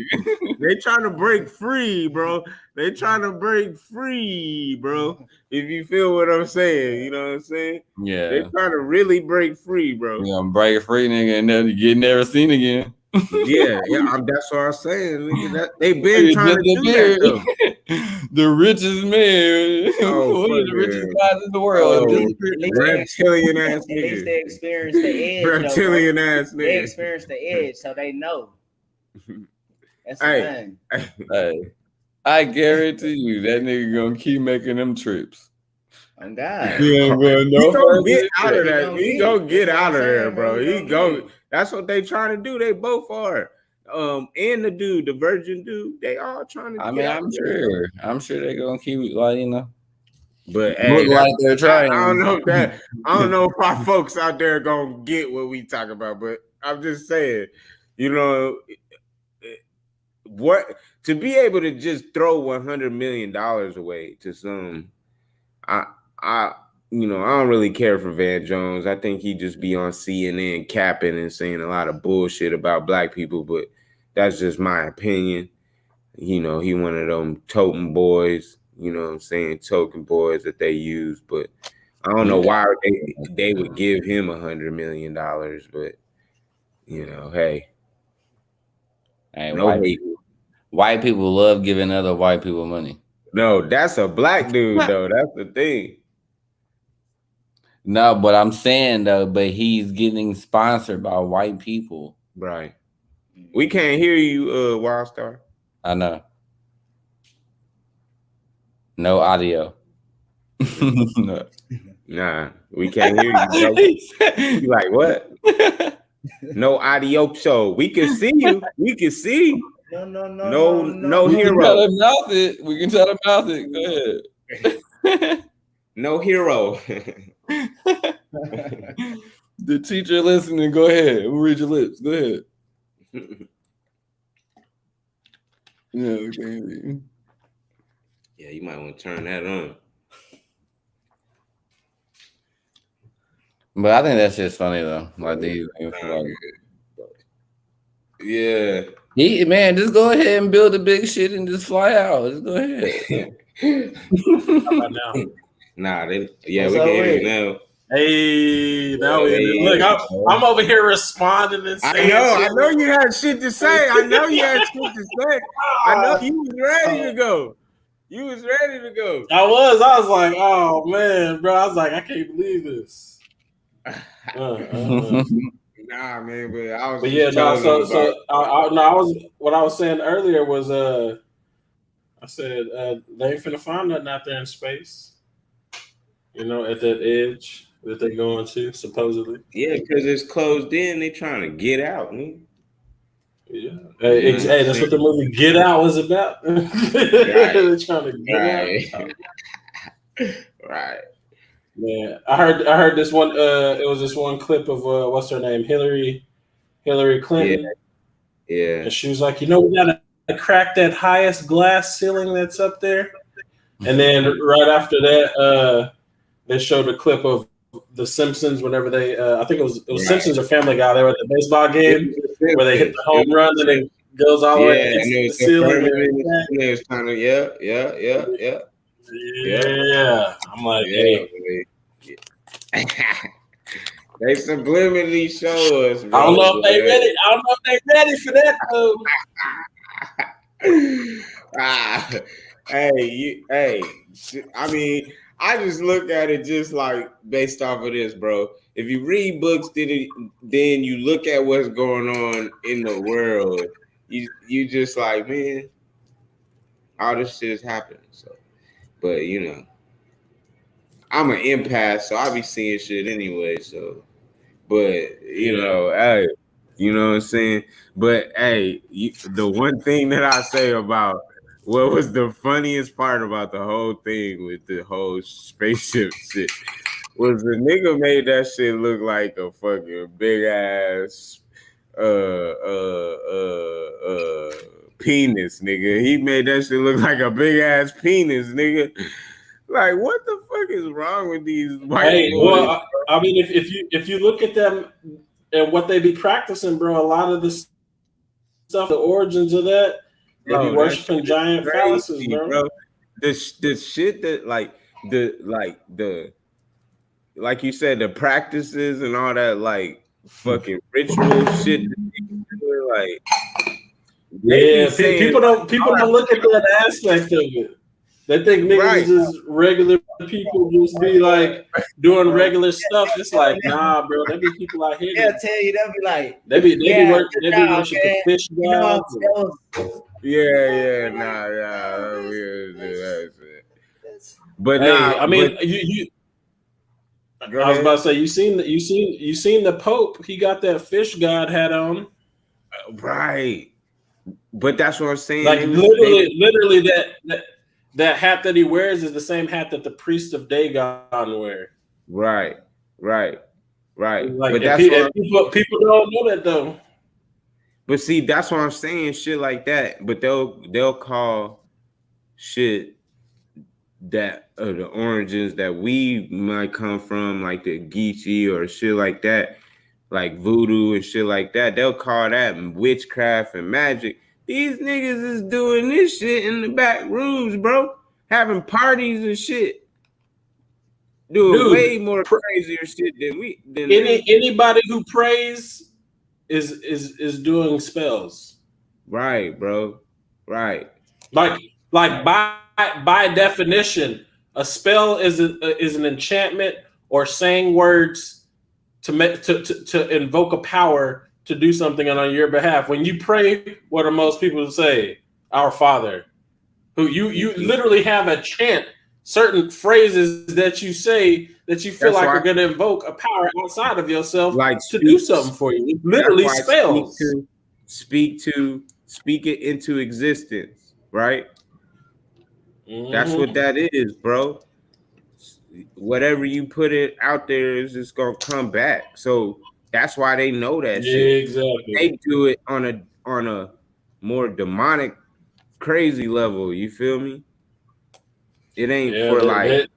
They trying to break free, bro. They trying to break free, bro. If you feel what I'm saying, you know what I'm saying? Yeah. They trying to really break free, bro. We gonna break free, nigga, and then get never seen again. Yeah, that's what I'm saying, nigga. That they been trying to do that though. The richest man, Oh, one of the richest guys in the world, oh, disappeared. reptilian ass At least nigga. they experienced the edge. Reptilian ass They nigga. experienced the edge, so they know. That's the Hey, thing. Hey, I guarantee you that nigga gonna keep making them trips. Oh God. He ain't going he no gonna further get than out of that. that. He gonna get That's what out I'm of there, saying, bro. bro. He He go. gonna get. That's what they trying to do. They both are. And the dude, the virgin dude, they all trying to. I get mean, out there. I'm sure they're gonna keep it, like, you know, But look hey, like they're trying. I don't know that. I don't know if our folks out there gonna get what we talk about. But I'm just saying, you know, what to be able to just throw $100 million away to some. I you know, I don't really care for Van Jones. I think he just be on CNN capping and saying a lot of bullshit about black people, but that's just my opinion. You know, he one of them totem boys, you know what I'm saying, token boys that they use, but I don't know why they would give him $100 million, but you know, hey, no white people love giving other white people money. No, that's a black dude though. That's the thing. No, but I'm saying though, but he's getting sponsored by white people. Right. We can't hear you, Wildstar. I know. No audio. No. Nah, we can't hear you, bro. You like what? No audio show. We can see you. We can see. No hero. We can tell them mouth it. Go ahead. No hero. The teacher listening. Go ahead. We'll read your lips. Go ahead. Yeah. Okay. Yeah, you might want to turn that on. But I think that's just funny though. Like these. Yeah. Man, just go ahead and build a big shit and just fly out. Just go ahead. How about now? Nah, we can hear you now. Hey, now look, I'm over here responding and saying. I know you had shit to say. I know you was ready to go. I was like, oh man, bro. I was like, I can't believe this. Nah, man, but I was. But yeah, what I was saying earlier was, I said they ain't finna find nothing out there in space. You know, at that edge that they're going to supposedly. Yeah, because it's closed in. They trying to get out, man. Yeah, hey, that's what the movie Get Out was about. Right. They're trying to get out. Right. Yeah, I heard this one. It was this one clip of what's her name, Hillary Clinton. Yeah. And she was like, we gotta crack that highest glass ceiling that's up there. And then right after that, they showed a clip of The Simpsons whenever they, I think it was right. Simpsons or Family Guy. They were at the baseball game where they hit the home run and it goes all the way to the ceiling. And it was kind of yeah. Yeah, I'm like, hey. They subliminally show us. Bro. I don't know if they ready. I don't know if they ready for that though. Hey. I mean, I just look at it just like based off of this, bro. If you read books, then you look at what's going on in the world. You just like, man, all this shit is happening. So, but I'm an empath, so I be seeing shit anyway. So, but hey, you know what I'm saying. But hey, the one thing that I say about what was the funniest part about the whole thing with the whole spaceship shit was the nigga made that shit look like a fucking big ass penis, nigga. He made that shit look like a big ass penis, nigga. Like, what the fuck is wrong with these white boys? Well, I mean, if you look at them and what they be practicing, bro, a lot of this stuff, the origins of that, they be worshiping giant phalluses, bro. The shit that like you said, the practices and all that, like fucking ritual shit. Like, people don't look at that aspect of it. They think niggas is just regular people, just be like doing regular stuff. It's like, nah, bro. There be people out here. They'll tell you, they'll be like, they be worshiping fish gods. But hey, I mean, you. I was about to say, you seen the Pope? He got that fish god hat on. Right. But that's what I'm saying. Like literally that hat that he wears is the same hat that the priest of Dagon wear. Right. Like, but people don't know that though. But see, that's what I'm saying, shit like that. But they'll call shit that the origins that we might come from, like the Geechee or shit like that, like voodoo and shit like that. They'll call that witchcraft and magic. These niggas is doing this shit in the back rooms, bro. Having parties and shit. Doing way more crazier shit than anybody who prays is doing spells. Right, bro. Right. Like by definition, a spell is an enchantment or saying words to invoke a power to do something on your behalf. When you pray, what do most people say? Our Father. Who you literally have a chant, certain phrases that you say that you feel like are going to invoke a power outside of yourself, like to do something for you. It's literally spells. Speak it into existence, right? Mm-hmm. That's what that is, bro. Whatever you put it out there is just gonna come back. So that's why they know that shit. Exactly. They do it on a more demonic, crazy level. You feel me? It ain't for like.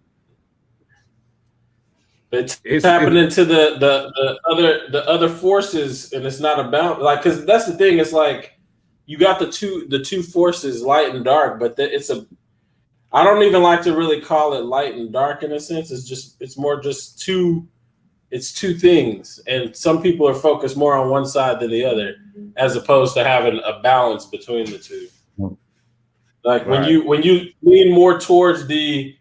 It's tapping into the other forces, and it's not about like, because that's the thing. It's like you got the two forces, light and dark, but I don't even like to really call it light and dark in a sense. It's more just two things, and some people are focused more on one side than the other, as opposed to having a balance between the two. Like when you lean more towards the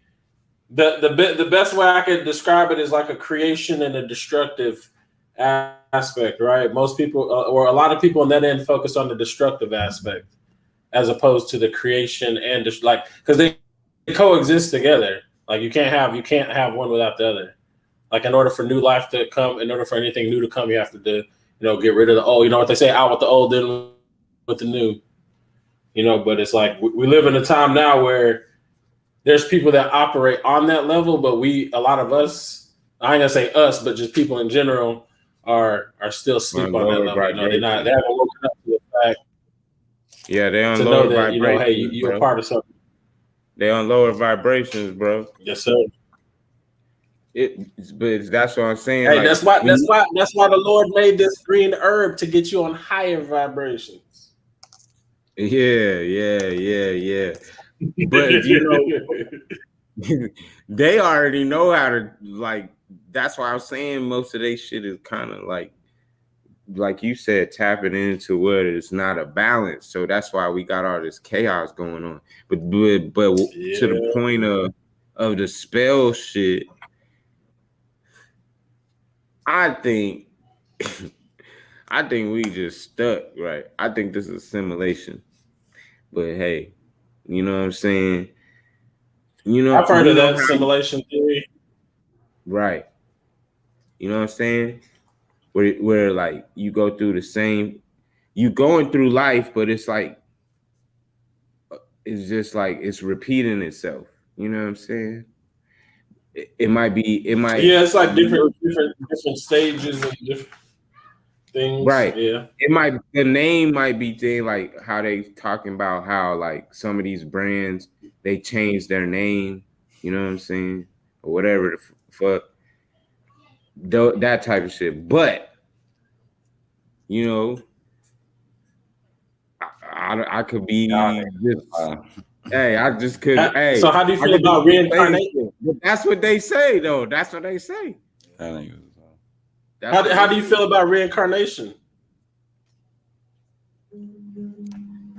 best way I could describe it is like a creation and a destructive aspect, right? Most people or a lot of people on that end focus on the destructive aspect as opposed to the creation and like, because they coexist together. Like you can't have one without the other. Like in order for new life to come, in order for anything new to come, you have to get rid of the old. You know what they say, out with the old, in with the new. But it's like we live in a time now where there's people that operate on that level, but a lot of us, I ain't gonna say us, but just people in general are still asleep on that level. They haven't woken up to the fact. Yeah, they're on lower vibrations. Hey, you're a part of something. They're on lower vibrations, bro. Yes, sir. But that's what I'm saying. Hey, like, that's why the Lord made this green herb to get you on higher vibrations. Yeah. But they already know how to, like, that's why I'm saying most of their shit is kind of like you said, tapping into what is not a balance. So that's why we got all this chaos going on. But to the point of the spell shit, I think we just stuck, right? I think this is simulation. But hey, you know what I'm saying? I've heard of that simulation theory. Right. You know what I'm saying? Where like you go through you going through life, but it's like it's just like it's repeating itself. You know what I'm saying? It might be. It might. Yeah, it's like different stages and different things. Right. Yeah. It might. The name might be thing like how they talking about how like some of these brands they change their name. You know what I'm saying? Or whatever the fuck. That type of shit. But you know, I could be just. Hey, I just could. Hey, so how do you feel about reincarnation? That's what they say, though. That's what they say. How do you feel about reincarnation?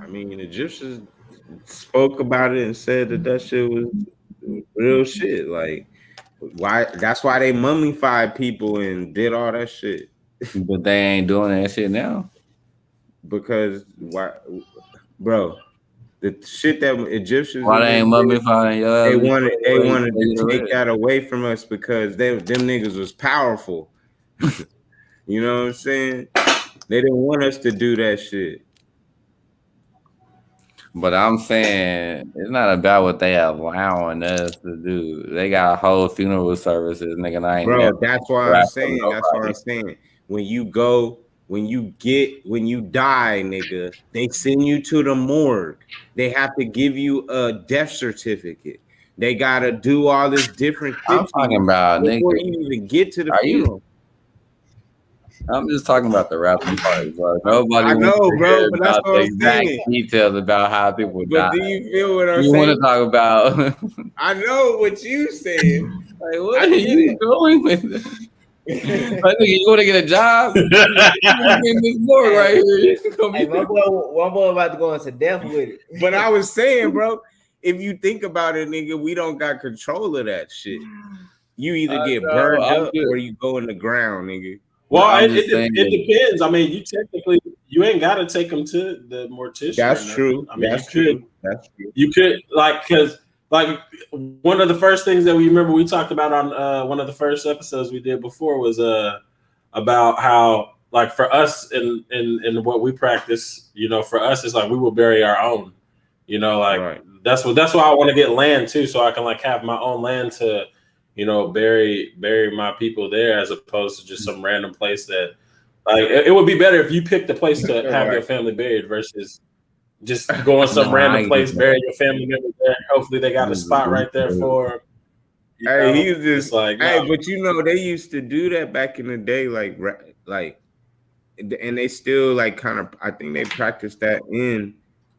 I mean, the Egyptians spoke about it and said that shit was real shit. Like, why? That's why they mummified people and did all that shit. But they ain't doing that shit now. Because why, bro? The shit that Egyptians why they ain't mummifying y'all? They wanted to take that away from us because them niggas was powerful. You know what I'm saying? They didn't want us to do that shit. But I'm saying it's not about what they allowing us to do. They got whole funeral services, nigga. I ain't bro. That's why I'm saying. That's what I'm saying. When you die, nigga, they send you to the morgue. They have to give you a death certificate. They gotta do all this different shit. I'm talking about before nigga. you even get to the funeral. I'm just talking about the rapping part, bro. Nobody. I know, bro, but that's what I'm saying. Details about how people die. But do you feel what I'm saying? You want to talk about? I know what you saying. Like, what are you doing with this? You want to get a job? You in this board right here. Hey, one boy about to go into death with it. But I was saying, bro, if you think about it, nigga, we don't got control of that shit. You either get burned up or you go in the ground, nigga. Well, it depends. I mean, you ain't got to take them to the mortician. That's true. I mean, That's true. That's true. You could because one of the first things that we remember we talked about on one of the first episodes we did before was about how like for us in what we practice, you know, for us it's like we will bury our own. You know, like right. That's why I want to get land too, so I can like have my own land to. You know, bury my people there as opposed to just some random place that, like, it would be better if you picked a place to have your family buried versus just going some random place, bury your family members there. Hopefully, they got a spot right there for. Hey, he's just like, hey, but you know, they used to do that back in the day, like, and they still like kind of. I think they practice that in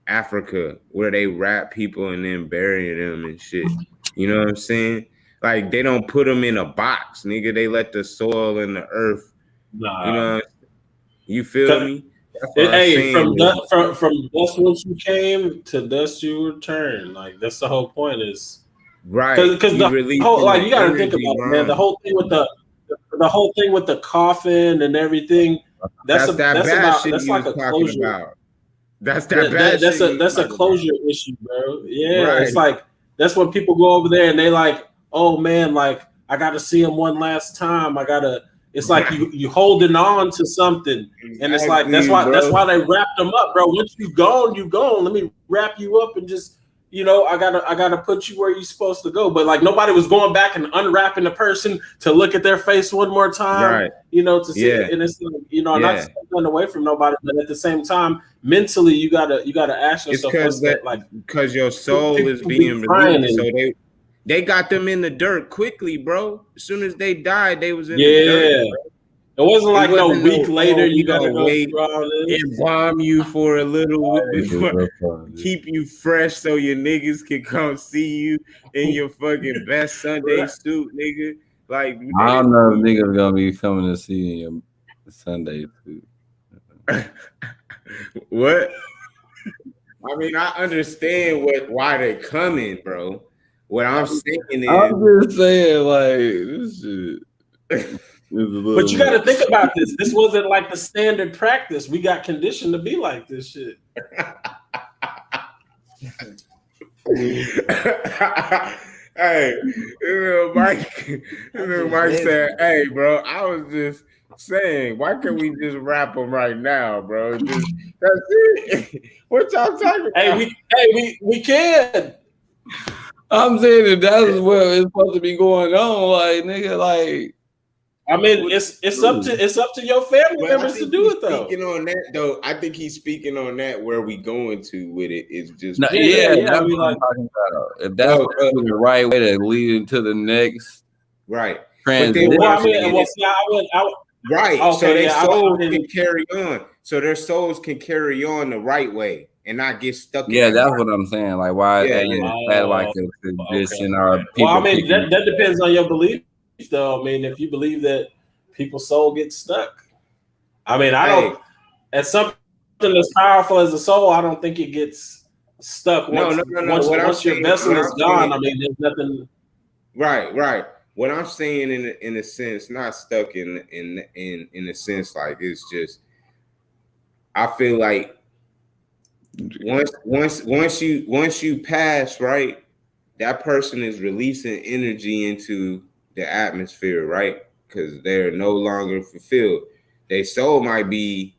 Africa where they wrap people and then bury them and shit. You know what I'm saying? Like they don't put them in a box, nigga. They let the soil and the earth. Nah. You know, you feel me? Hey, from dust once you came to dust you return. Like that's the whole point. Is right because the whole like you got to think about it, man. The whole thing with the coffin and everything. That's like a closure. About. That's a closure issue, bro. Yeah, right. It's like that's when people go over there and they like. Oh man, like I gotta see him one last time. It's like you holding on to something. And it's like that's why they wrapped them up, bro. Once you gone. Let me wrap you up and just, you know, I gotta put you where you're supposed to go. But like nobody was going back and unwrapping the person to look at their face one more time, right. You know, to see it. And it's like, you know, not taking away from nobody, but at the same time, mentally you gotta ask yourself because your soul is being released. So they got them in the dirt quickly, bro. As soon as they died, they was in the dirt. Bro. It wasn't like no week later you gotta wait, embalm you for a little before, keep you fresh so your niggas can come see you in your fucking best Sunday suit, nigga. Like I don't know if niggas gonna be coming to see you in your Sunday suit. What? I mean, I understand why they coming, bro. What I'm saying is, I'm just saying, like, this shit. But you got to think about this. This wasn't like the standard practice. We got conditioned to be like this shit. Hey, Mike said, "Hey, bro, I was just saying, why can't we just rap them right now, bro? That's it. What y'all talking about? Hey, we can." I'm saying that that's what is supposed to be going on. Like, nigga, like. I mean, it's up to your family members to do it though. Speaking on that though, I think he's speaking on that. Where we going to with it is just no, yeah. That's I mean, what I'm talking about. If that's the right way to lead into the next right transition. Right. Okay, so their souls can carry on. So their souls can carry on the right way and not get stuck. Yeah, that's what I'm saying. Like, why that like a tradition or people? Well, I mean, that depends on your belief, though. I mean, if you believe that people's soul gets stuck, I mean, I don't. As something as powerful as the soul, I don't think it gets stuck. Once your vessel is gone, I mean, there's nothing. Right. What I'm saying in a sense, not stuck in a sense, like it's just, I feel like once you pass, right, that person is releasing energy into the atmosphere, right? Because they're no longer fulfilled. Their soul might be,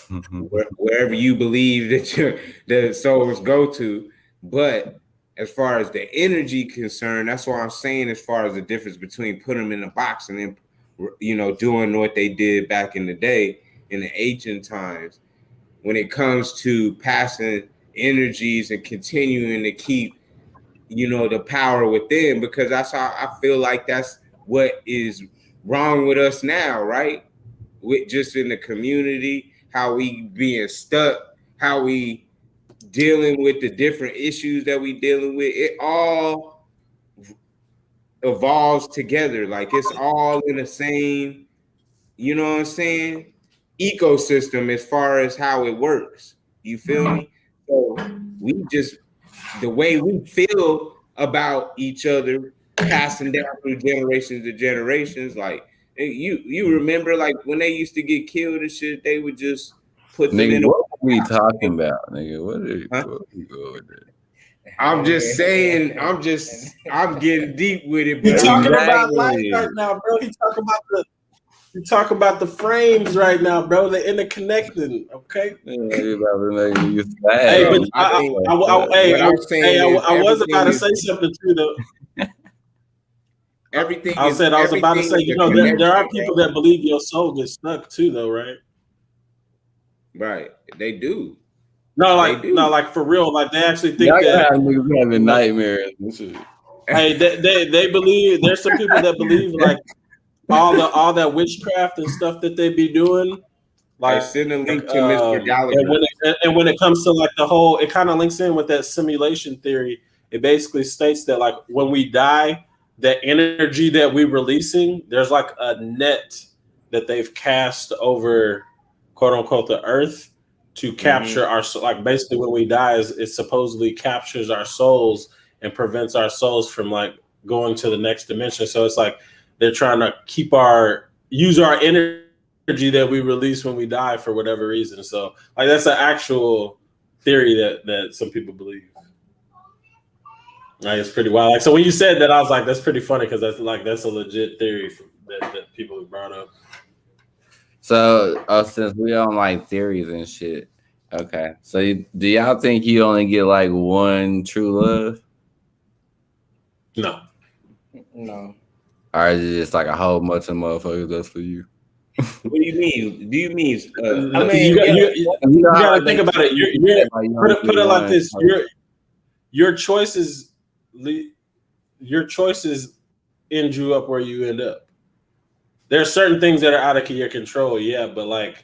wherever you believe that the souls go to, but as far as the energy concerned, that's what I'm saying. As far as the difference between putting them in a box and then, doing what they did back in the day in the ancient times, when it comes to passing energies and continuing to keep, the power within, because that's how I feel like that's what is wrong with us now, right? With just in the community, how we being stuck, how we dealing with the different issues that we dealing with, it all evolves together. Like it's all in the same, you know what I'm saying, ecosystem as far as how it works. You feel me? So we just, the way we feel about each other, passing down through generations to generations. Like you remember, like when they used to get killed and shit, they would just put them in. What are we talking about, nigga? What are you going with it? I'm just saying. I'm getting deep with it. You're talking about life right now, bro. You talk about the frames right now, bro. They're interconnected. Okay. Hey, but I was about to say something too, though. Everything. I was about to say, there are people that believe your soul gets stuck too, though, right? Right, they do. No, like for real, like they actually think that niggas having nightmares and shit. Hey, they believe. There's some people that believe like all that witchcraft and stuff that they be doing. Like send a link to Mr. Gallagher. And when it comes to like the whole, it kind of links in with that simulation theory. It basically states that like when we die, the energy that we're releasing, there's like a net that they've cast over, quote unquote, the earth to capture our, like basically when we die, it supposedly captures our souls and prevents our souls from like going to the next dimension. So it's like they're trying to use our energy that we release when we die for whatever reason. So like that's an actual theory that some people believe. Like it's pretty wild. Like so when you said that, I was like, that's pretty funny because that's a legit theory that people have brought up. So since we on like theories and shit, okay. So do y'all think you only get like one true love? No. Or is it just like a whole bunch of motherfuckers that's for you? What do you mean? Do you mean? I mean, you gotta think about it. Put it like this: your choices end you up where you end up. There are certain things that are out of your control, yeah, but like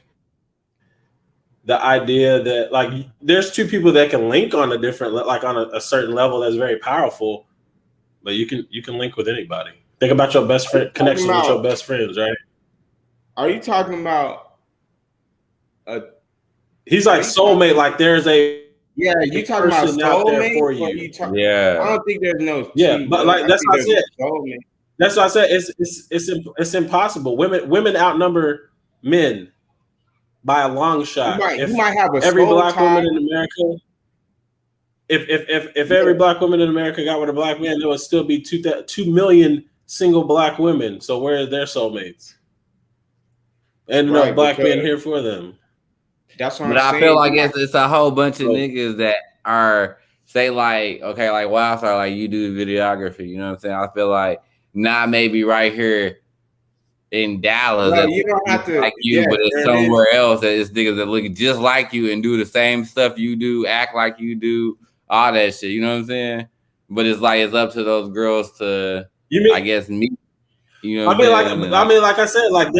the idea that like there's two people that can link on a different, like on a certain level that's very powerful, but you can link with anybody. Think about your best friend connection with your best friends, right? Are you talking about he's like soulmate, like there's a you talking about soulmate for you? Yeah. I don't think there's no but like that's what I said. That's what I said. It's impossible. Women outnumber men by a long shot. You might have every black woman in America. If every black woman in America got with a black man, there would still be 2 million single black women. So where are their soulmates? And no black men here for them. That's what but I feel like it's a whole bunch of niggas that are say like, okay, like Wildstar, like you do videography, you know what I'm saying? I feel like not maybe right here in Dallas, Bro, that's you don't have to. like you, Yeah, but it's there it is. somewhere else that it's niggas that look just like you and do the same stuff you do, act like you do, all that shit. You know what I'm saying? But it's like it's up to those girls to, I guess, meet. You know what I'm saying? Like I said, like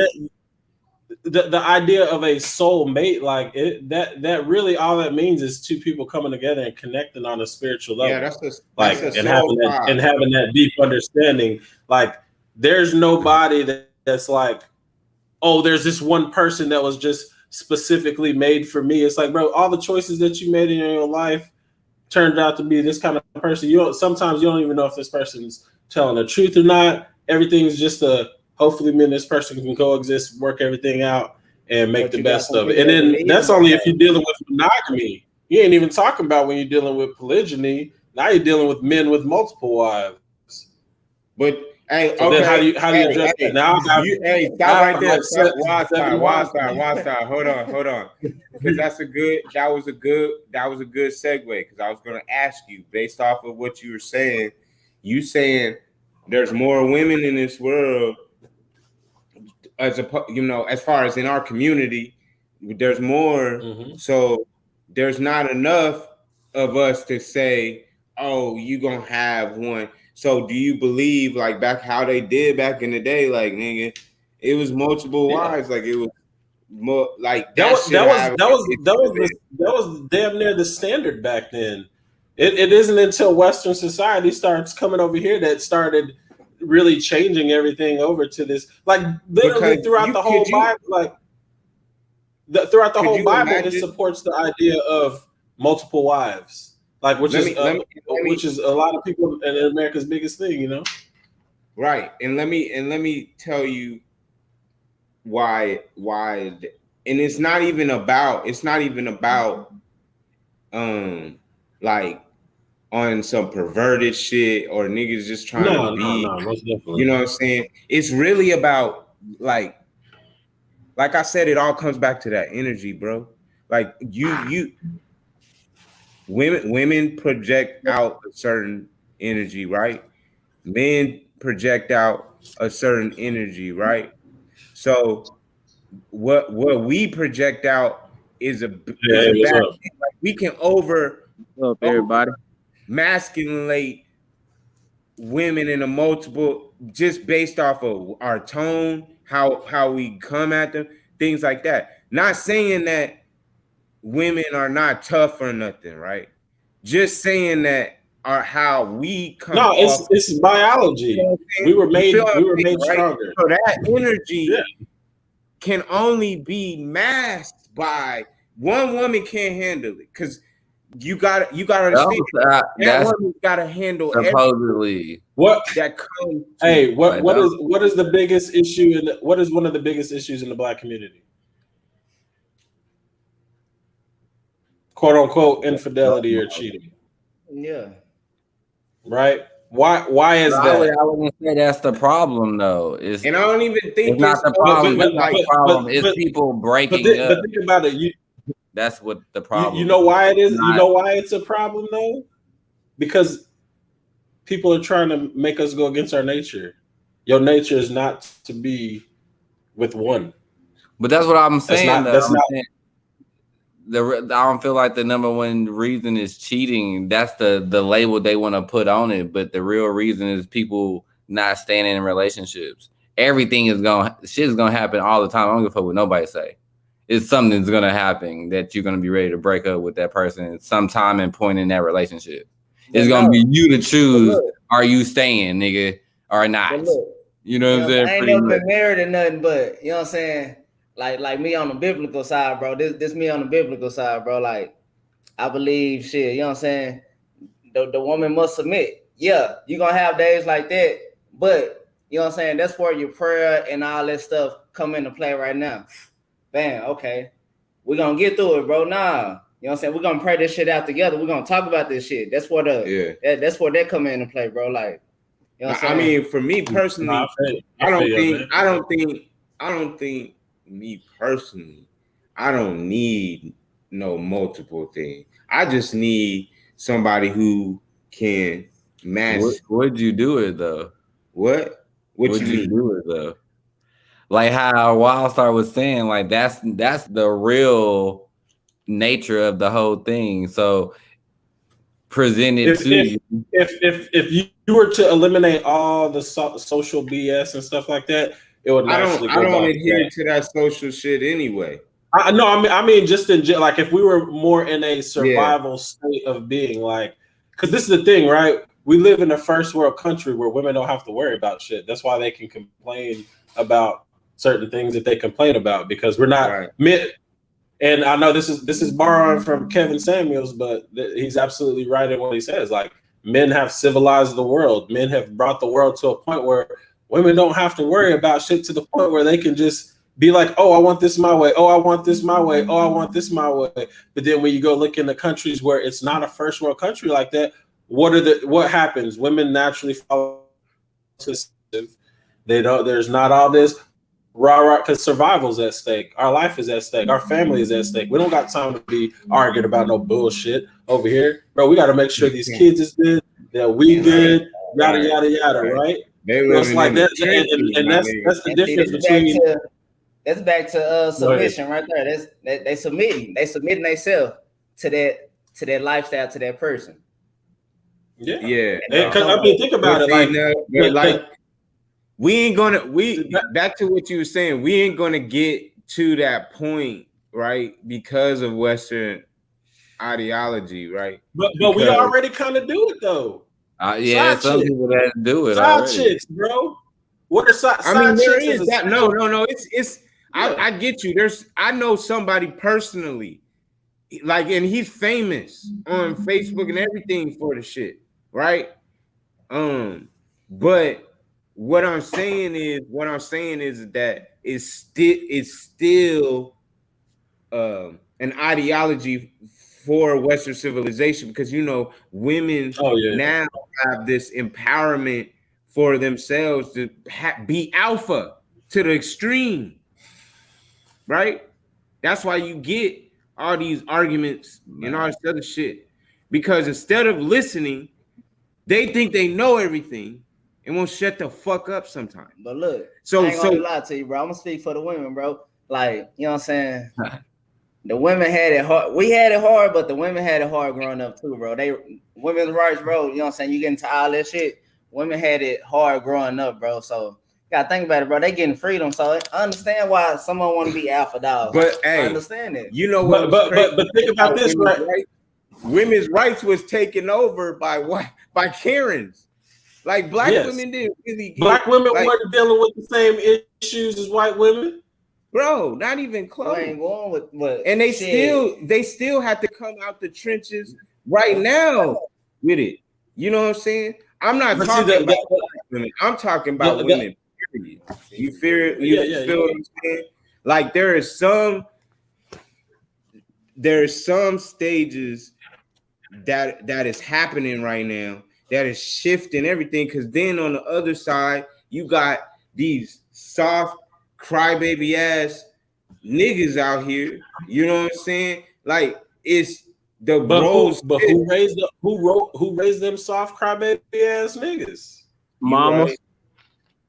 the idea of a soul mate, like that really all that means is two people coming together and connecting on a spiritual level. Yeah, that's like a and soul having that deep understanding. Like there's nobody that's like, oh, there's this one person that was just specifically made for me. It's like, bro, all the choices that you made in your life turned out to be this kind of person. Sometimes you don't even know if this person's telling the truth or not. Everything's just hopefully me and this person can coexist, work everything out, and make the best of it. And then that's only if you're dealing with monogamy. You ain't even talking about when you're dealing with polygyny. Now you're dealing with men with multiple wives. But hey, so okay. Then how do you address that? Now, stop right there. Wildstar. Hold on. Because that was a good segue. Because I was going to ask you, based off of what you were saying, you saying there's more women in this world, as far as in our community, there's more. Mm-hmm. So there's not enough of us to say, oh, you gonna have one. So do you believe like back how they did back in the day, like nigga, it was multiple wives, like it was more like that was damn near the standard back then. It isn't until Western society starts coming over here that started really changing everything over to this, like literally throughout the whole Bible, like throughout the whole Bible, it supports the idea of multiple wives. Like which is a lot of people in America's biggest thing, you know. Right, and let me tell you why, and it's not even about like on some perverted shit or niggas just trying to be. No, most definitely. You know what I'm saying? It's really about like I said, it all comes back to that energy, bro. Like you. Women project out a certain energy, right? Men project out a certain energy, right? So what we project out is a bad thing. Like we can everybody masculinate women in a multiple just based off of our tone, how we come at them, things like that. Not saying that women are not tough or nothing, right? Just saying that are how we come. No, it's biology. You know we were made right? stronger. So that energy can only be masked by one woman. Can't handle it because you got to understand that woman's got to handle supposedly what that comes. Hey, what is the biggest issue what is one of the biggest issues in the Black community? Quote unquote infidelity or cheating. Yeah. Right? Why is that? I wouldn't say that's the problem though. And I don't even think it's not the problem. It's people breaking up. But think about it. That's what the problem. You know why it is? You know why it's a problem though? Because people are trying to make us go against our nature. Your nature is not to be with one. But that's what I'm saying. I don't feel like the number one reason is cheating. That's the label they want to put on it. But the real reason is people not staying in relationships. Everything is shit's gonna happen all the time. I don't give a fuck what nobody say. It's something that's gonna happen that you're gonna be ready to break up with that person at some time and point in that relationship. It's gonna be you to choose. Are you staying, nigga, or not? You know what I'm saying? I ain't never been married or nothing, but you know what I'm saying? Like me on the biblical side, bro. This me on the biblical side, bro. Like, I believe shit, you know what I'm saying? The woman must submit. Yeah, you're gonna have days like that, but you know what I'm saying? That's where your prayer and all that stuff come into play right now. Bam, okay. We're gonna get through it, bro. Nah. You know what I'm saying? We're gonna pray this shit out together. We're gonna talk about this shit. That's where that's where that come into play, bro. Like, you know what I'm saying? I mean, for me personally, I don't think me personally, I don't need no multiple things. I just need somebody who can match. Would you do it though? What Would you you mean? do it though? Like how Wildstar was saying, like that's the real nature of the whole thing. So presented to you. If you were to eliminate all the social BS and stuff like that, it would naturally I don't adhere to that social shit anyway. I mean, just like if we were more in a survival state of being, like, because this is the thing, right? We live in a first world country where women don't have to worry about shit. That's why they can complain about certain things that they complain about, because we're not men. And I know this is borrowing from Kevin Samuels, but he's absolutely right in what he says. Like, men have civilized the world. Men have brought the world to a point where women don't have to worry about shit, to the point where they can just be like, oh, I want this my way. Oh, I want this my way. Oh, I want this my way. But then when you go look in the countries where it's not a first world country like that, what happens? Women naturally follow. They don't. There's not all this rah, because survival's at stake. Our life is at stake. Our family is at stake. We don't got time to be arguing about no bullshit over here, bro. We got to make sure these kids is good, that we good, yada yada yada, right? It's like that, and that's the difference between. That's back to submission right there. They submitting themselves to that lifestyle, to that person. Yeah. Because I mean, think about it. Like we ain't gonna back to what you were saying. We ain't gonna get to that point, right? Because of Western ideology, right? But we already kind of do it though. Yeah, some people that do it. Side already. chicks, bro. What are side chicks? I mean, there is that. No. It's. I get you. I know somebody personally, like, and he's famous on Facebook and everything for the shit, right? But what I'm saying is that it's still an ideology for Western civilization, because women now have this empowerment for themselves to be alpha to the extreme. Right? That's why you get all these arguments and all this other shit. Because instead of listening, they think they know everything and won't shut the fuck up sometimes. But look, I ain't gonna lie to you, bro. I'm gonna speak for the women, bro. Like, you know what I'm saying? The women had it hard. We had it hard, but the women had it hard growing up too, bro. Women's rights, bro. You know what I'm saying? You get into all that shit. Women had it hard growing up, bro. So you gotta think about it, bro. They getting freedom, so I understand why someone want to be alpha dog. But hey, I understand it. You know what? But think about this, right? Women's rights was taken over by Karens. Like black women did really get, black women weren't dealing with the same issues as white women. Bro, not even close. I ain't going with and they still have to come out the trenches right now with it. You know what I'm saying? I'm not talking about women. I'm talking about women. Period. You feel what I'm saying? Like there is some stages that is happening right now that is shifting everything. Because then on the other side, you got these soft crybaby ass niggas out here. You know what I'm saying? Like it's the roles. But who raised them soft crybaby ass niggas? Mama.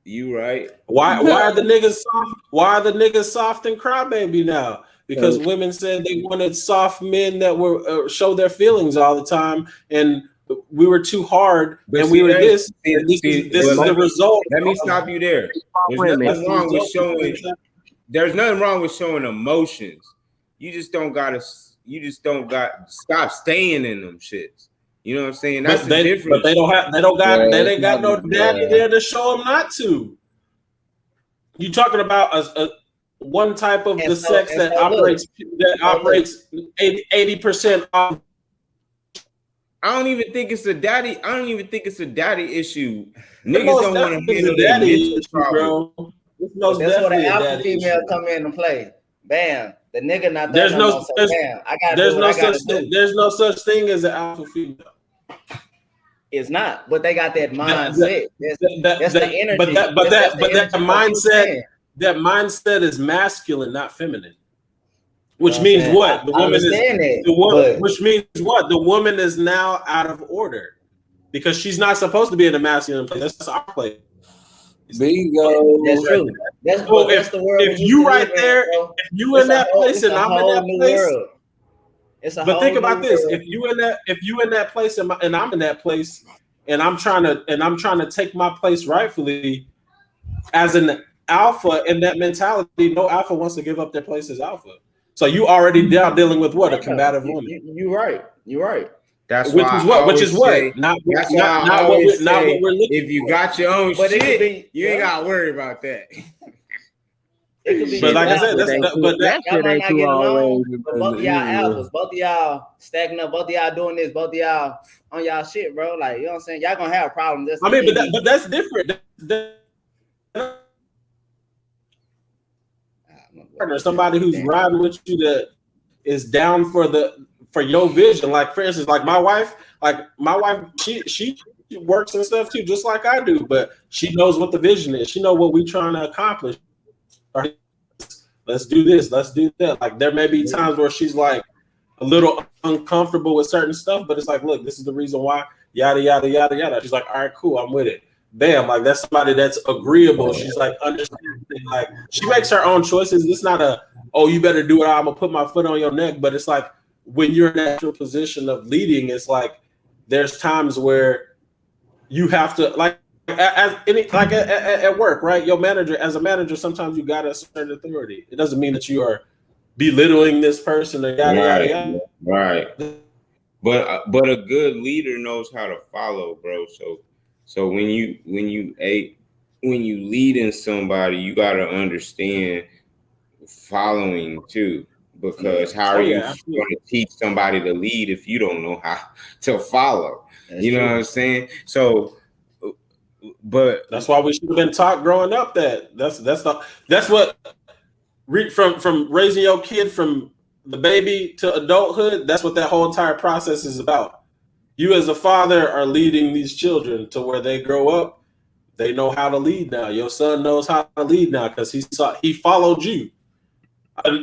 You right. Why are the niggas soft? Why are the niggas soft and crybaby now? Because women said they wanted soft men that were show their feelings all the time, and we were too hard, and we were this. This is the result. Let me stop you there. There's nothing wrong with showing emotions. You just don't got stop staying in them shits. You know what I'm saying? That's the difference. But they ain't got no daddy there to show them not to. You talking about a one type of the sex that operates 80% off. I don't even think it's a daddy issue. Niggas don't want to handle that issue, bro. That's where the alpha female come in and play. Bam. The nigga not there. There's no such thing as an alpha female. It's not, but they got that mindset. That's the energy. But that mindset is masculine, not feminine. Which means what? The woman is that, which means what? The woman is now out of order because she's not supposed to be in a masculine place. That's our place. Bingo. That's true. That's the world. If you right there, if you in that place and I'm in that place, it's a but think about this: if you in that place and I'm in that place, and I'm trying to take my place rightfully as an alpha in that mentality, no alpha wants to give up their place as alpha. So you already now dealing with what? A combative woman. You're right. That's Which is what? Not what we're looking. If you got your own shit, you ain't got to worry about that. It could be, but like I said, y'all might not get along, but both of y'all alphas, both of y'all stacking up, both of y'all doing this, both of y'all on y'all shit, bro. Like, you know what I'm saying? Y'all gonna have problems. But that's different. Somebody who's riding with you that is down for your vision. Like, for instance, like my wife, she works and stuff too, just like I do, but she knows what the vision is. She knows what we're trying to accomplish. Let's do this, let's do that. Like, there may be times where she's like a little uncomfortable with certain stuff, but it's like, look, this is the reason why, yada, yada, yada, yada. She's like, all right, cool, I'm with it. Bam, like that's somebody that's agreeable. She's like understanding, like she makes her own choices. It's not a, oh, you better do it, I'm gonna put my foot on your neck. But it's like when you're in that position of leading, it's like there's times where you have to, like at work, right? Your manager, as a manager, sometimes you got a certain authority. It doesn't mean that you are belittling this person or yada yada yada. Right. But a good leader knows how to follow, bro. So when you leading somebody, you gotta understand following too. Because how are you going to teach somebody to lead if you don't know how to follow? You know what I'm saying? So, but that's why we should have been taught growing up that's what from raising your kid from the baby to adulthood. That's what that whole entire process is about. You as a father are leading these children to where they grow up. They know how to lead now. Your son knows how to lead now because he followed you.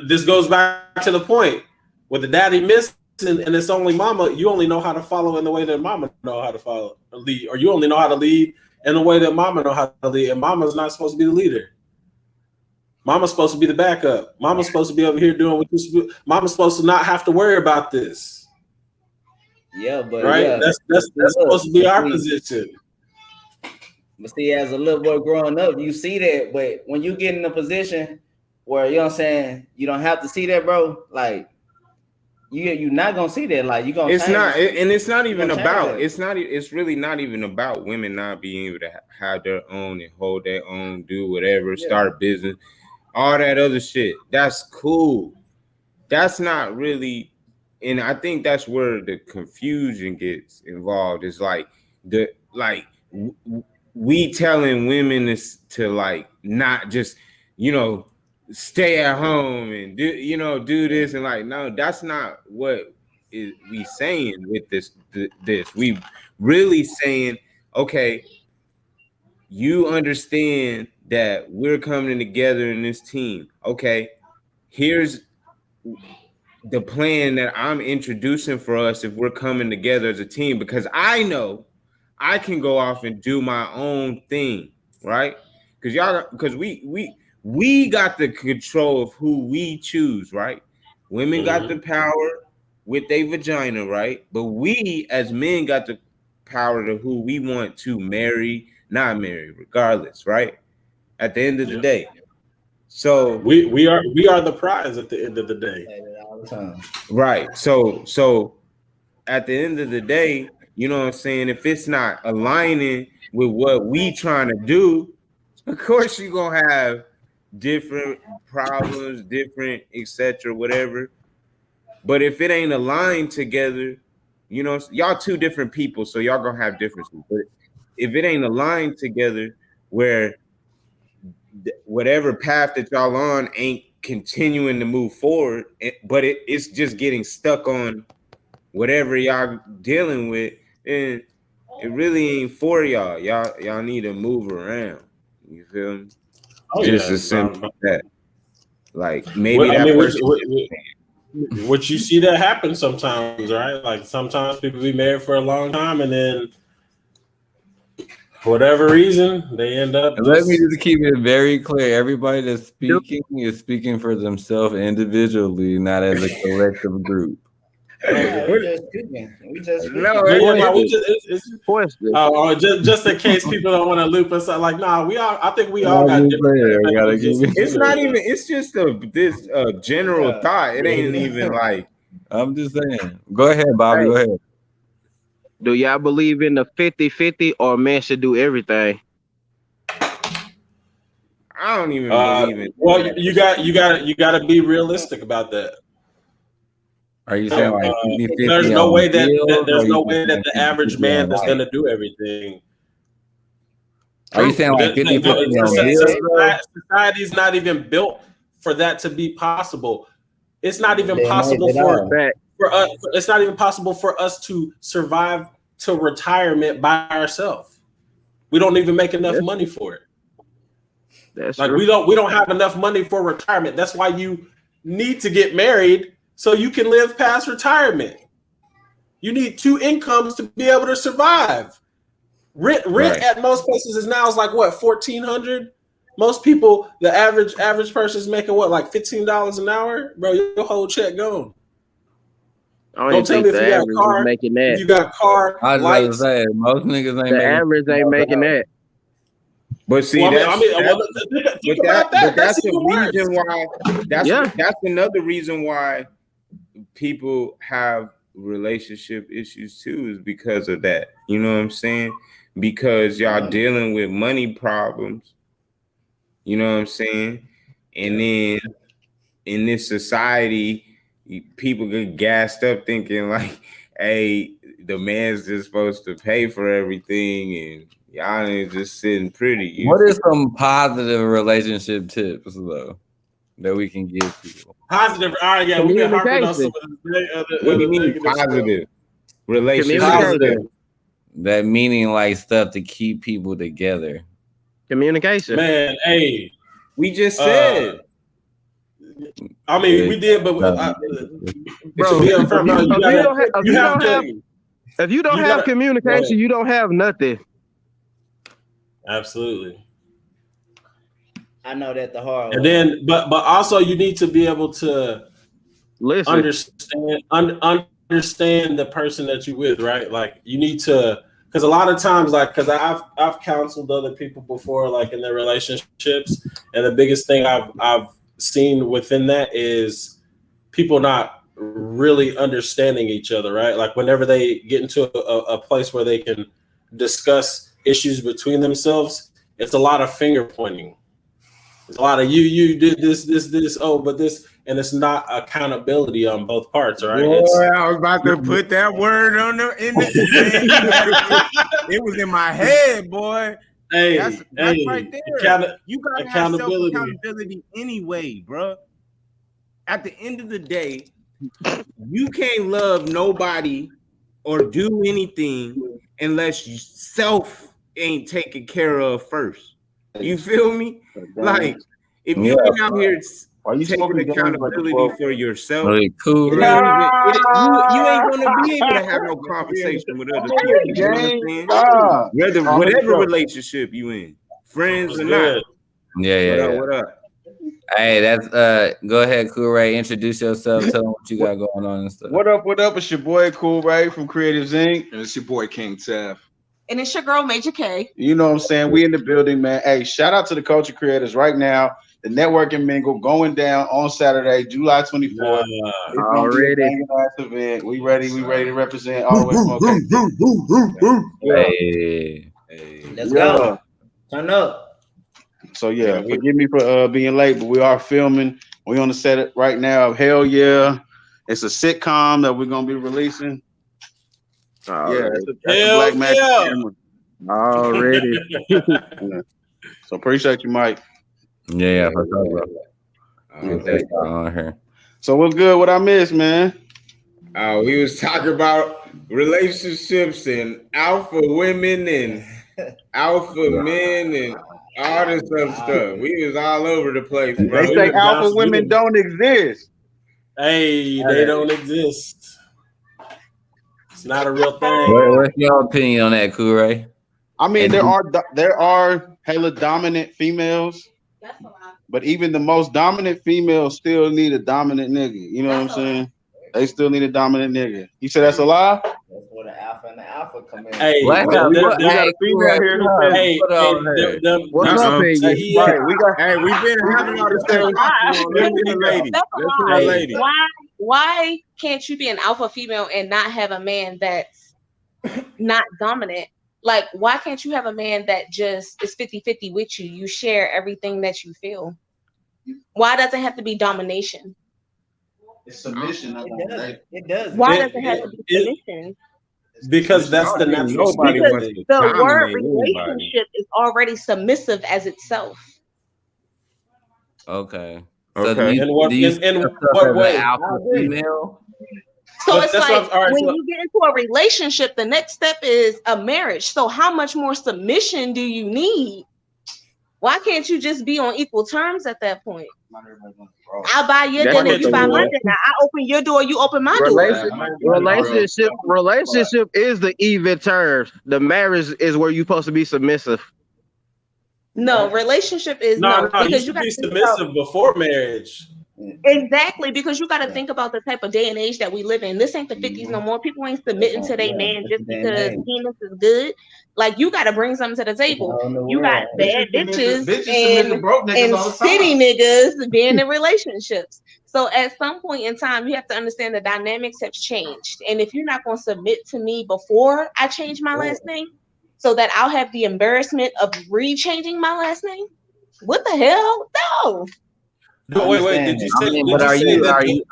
This goes back to the point with the daddy missing and it's only mama. You only know how to follow in the way that mama know how to follow or lead, or you only know how to lead in the way that mama know how to lead. And mama's not supposed to be the leader. Mama's supposed to be the backup. Mama's supposed to be over here doing what you're supposed to do. Mama's supposed to not have to worry about this. Yeah, but right, that's supposed to be our position. But see, as a little boy growing up, you see that. But when you get in a position where, you know what I'm saying, you don't have to see that, bro. Like you're not gonna see that. Like you're gonna. It's not, and it's not even about. It's not. It's really not even about women not being able to have their own and hold their own, do whatever, start business, all that other shit. That's cool. That's not really. And I think that's where the confusion gets involved. Is like we telling women to like not just, you know, stay at home and do this and like, no, that's not what we saying with this. We really saying, okay, you understand that we're coming together in this team. Okay, here's the plan that I'm introducing for us if we're coming together as a team, because I know I can go off and do my own thing, right? Because we got the control of who we choose, right? Women got the power with their vagina, right? But we as men got the power to who we want to marry, not marry, regardless, right? At the end of the day. So we are the prize at the end of the day. Right. So at the end of the day, you know what I'm saying? If it's not aligning with what we trying to do, of course you're gonna have different problems, different etc. whatever. But if it ain't aligned together, you know, y'all two different people, so y'all gonna have differences. But if it ain't aligned together, where whatever path that y'all on ain't continuing to move forward, but it's just getting stuck on whatever y'all dealing with, and it really ain't for y'all. Y'all need to move around. You feel me? Just as simple as that. Like maybe person. which you see that happen sometimes, right? Like sometimes people be married for a long time, and then for whatever reason they end up. Let me just keep it very clear: everybody that's speaking is speaking for themselves individually, not as a collective group. We just speaking. Just in case people don't want to loop us up, like, nah, I think we all got different. It's not even. It's just this general thought. It ain't even like. I'm just saying. Go ahead, Bobby. Go ahead. Do y'all believe in the 50-50 or men should do everything? I don't even believe it. Well, you got to be realistic about that. Are you saying like there's no way that the average man is going to do everything? Are you saying like 50-50? Society's not even built for that to be possible. It's not even possible for us. It's not even possible for us to survive to retirement by ourselves. We don't even make enough money for it. That's like true. we don't have enough money for retirement. That's why you need to get married so you can live past retirement. You need 2 incomes to be able to survive. Rent at most places is like what, $1,400? Most people, the average person is making what, like $15 an hour? Bro, your whole check gone. Don't tell me if you got a car. Making that. If you got a car, I was say most niggas ain't. The average ain't making that. But see, that's the reason why. That's another reason why people have relationship issues too, is because of that. You know what I'm saying? Because y'all dealing with money problems. You know what I'm saying? And then in this society, people get gassed up thinking like, hey, the man's just supposed to pay for everything and y'all ain't just sitting pretty. What is some positive relationship tips though that we can give people? Positive. All right, yeah, we been harping on some of the what do you mean positive relationship? That meaning like stuff to keep people together. Communication. Man, hey, we just said. I mean, we did, but bro, if you don't have communication, you don't have nothing. Absolutely. I know that the hard way. And then, but also you need to be able to understand the person that you're with, right? Like you need to, because a lot of times, like, because I've counseled other people before, like in their relationships, and the biggest thing I've seen within that is people not really understanding each other, right? Like whenever they get into a place where they can discuss issues between themselves, it's a lot of finger pointing. It's a lot of you did this, but this, and it's not accountability on both parts, right? Boy, I was about to put that word on it was in my head, boy. Hey, that's right there. You gotta have self-accountability anyway, bro. At the end of the day, you can't love nobody or do anything unless you self ain't taken care of first. You feel me? Like if you ain't out here taking accountability for yourself, really cool. You ain't gonna be able to have no conversation with other people. You know what I'm saying? Whatever relationship you in, friends or not. Yeah. What up? Hey, that's go ahead, Cool Ray. Introduce yourself. Tell them what you got going on and stuff. What up? It's your boy Cool Ray from Creatorz Inc. And it's your boy King Tev. And it's your girl Major K. You know what I'm saying? We in the building, man. Hey, shout out to the Culture Creators right now. The networking mingle going down on Saturday, July 24th. Already. Event. We ready to represent all the way Hey. Let's go. Turn up. So yeah, forgive me for being late, but we are filming. We on the set right now of Hell Yeah. It's a sitcom that we're gonna be releasing. That's a Black Magic camera. Already. So appreciate you, Mike. Yeah, for sure, bro. On here. So what's good? What I missed, man? We was talking about relationships and alpha women and alpha men and all this other stuff. We was all over the place, bro. They say alpha women don't exist. Hey, they don't exist. It's not a real thing. What's your opinion on that, Kure? I mean, there are hella dominant females, but even the most dominant females still need a dominant nigga. You know what I'm saying? They still need a dominant nigga. You said that's a lie? That's where the alpha and the alpha come in. Hey, we got a female here who says, hey, what's up, Iggy? Right, we got. Hey, we've been having all this conversation. Let's hear the lady. Why can't you be an alpha female and not have a man that's not dominant? Like, why can't you have a man that just is 50-50 with you? You share everything that you feel. Why does it have to be domination? It's submission. It does. Why does it have to be submission? Because that's the natural. Because the word relationship is already submissive as itself. Okay. Okay. In what way? Alpha female? So it's like when you get into a relationship, the next step is a marriage. So how much more submission do you need? Why can't you just be on equal terms at that point? I'll buy your dinner, you buy my dinner. I open your door, you open my door. Relationship is the even terms. The marriage is where you're supposed to be submissive. No, relationship is no. Because you got to be submissive before marriage. Exactly, because you got to think about the type of day and age that we live in. This ain't the 50s no more. People ain't submitting to their man just because penis is good. Like, you got to bring something to the table. You got bad bitches and city niggas being in relationships. So at some point in time, you have to understand the dynamics have changed. And if you're not going to submit to me before I change my last name, so that I'll have the embarrassment of re-changing my last name, what the hell? No. No, wait. Did you say?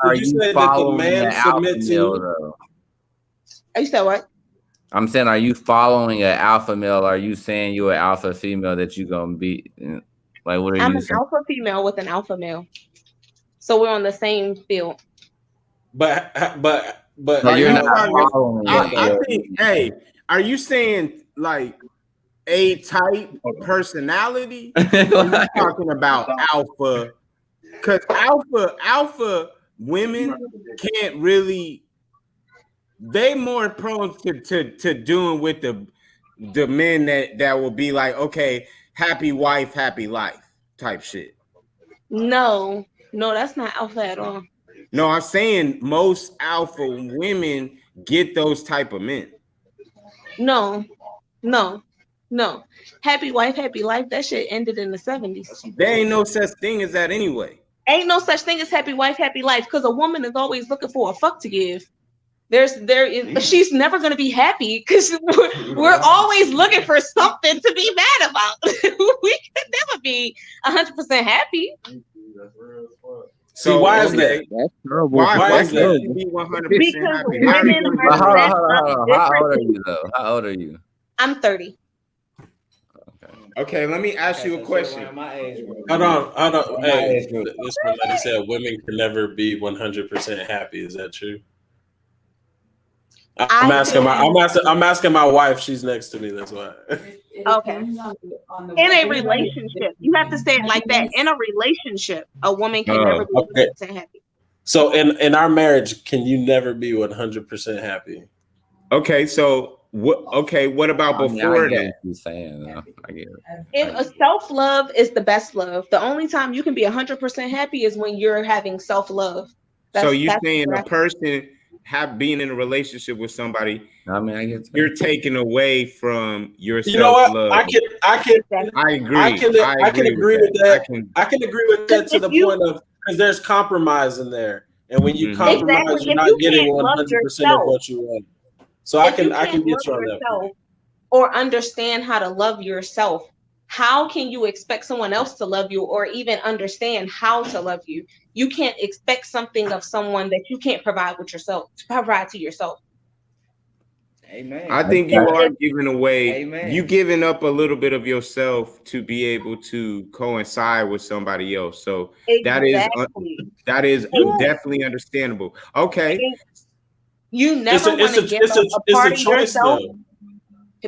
Are you following the alpha male though? You said what? I'm saying, are you following an alpha male? Are you saying you're an alpha female that you gonna be? Like, what are you? I'm an alpha female with an alpha male, so we're on the same field. But you're not following. I think. Hey, are you saying like A type personality? Or are you talking about alpha? Because alpha women can't really, they more prone to doing with the men that will be like, okay, happy wife, happy life type shit. No, that's not alpha at all. No, I'm saying most alpha women get those type of men. No. Happy wife, happy life, that shit ended in the 70s. There ain't no such thing as that anyway. Ain't no such thing as happy wife, happy life, because a woman is always looking for a fuck to give. She's never going to be happy because we're always looking for something to be mad about. We could never be 100% happy. So why is that? That's terrible. Why is that? Be 100% happy. How old are you though? How old are you? I'm 30. Okay, let me ask you a question. Hold on. Hey, this one lady said women can never be 100% happy. Is that true? I'm asking my wife. She's next to me. That's why. Okay. In a relationship, you have to say it like that. In a relationship, a woman can never be 100% happy. So in our marriage, can you never be 100% happy? Okay, so what about before that? I get it. If self-love is the best love, the only time you can be 100% happy is when you're having self-love. So you're saying a person being in a relationship with somebody, I get you're taking away from your self-love. You know what? I agree. I can agree with that. I can agree with that to the point of, because there's compromise in there, and when you compromise, you're not getting 100% of what you want. So I can get you on that point. Or understand how to love yourself. How can you expect someone else to love you or even understand how to love you? You can't expect something of someone that you can't provide to yourself. Amen. I think you are giving away, you giving up a little bit of yourself to be able to coincide with somebody else. So that is definitely understandable. Okay. You never want to give up a part of yourself.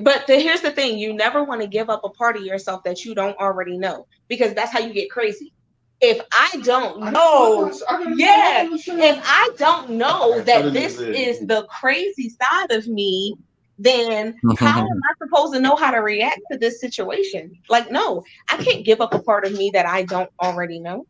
But here's the thing. You never want to give up a part of yourself that you don't already know, because that's how you get crazy. if I don't know, if I don't know that this is the crazy side of me, then how am I supposed to know how to react to this situation? Like, no, I can't give up a part of me that I don't already know.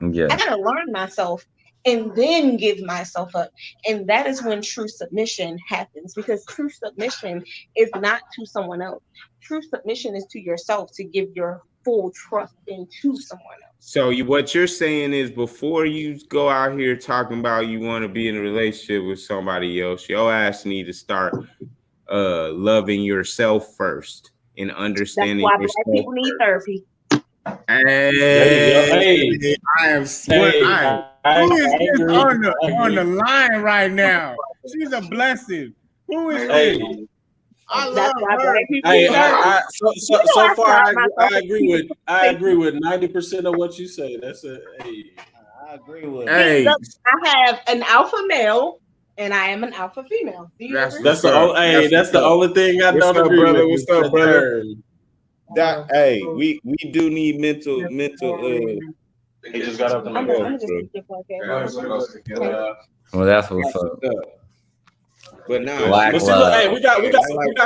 Yeah. I gotta learn myself and then give myself up. And that is when true submission happens, because true submission is not to someone else. True submission is to yourself, to give your full trust into someone else. So what you're saying is, before you go out here talking about you want to be in a relationship with somebody else, your ass need to start loving yourself first and understanding That's why yourself. Black people need therapy. Hey, I am sweating. Who is this on the line right now? She's a blessing. Who is this? I love her. Hey, so far I agree with 90% of what you say. That's a hey. I agree with. Hey, I have an alpha male and I am an alpha female. Do you agree? That's the only thing I don't agree with. What's up, brother? Hey, we do need mental. He just got up in the Well, that's what's up. But no, Black see, love. hey, we got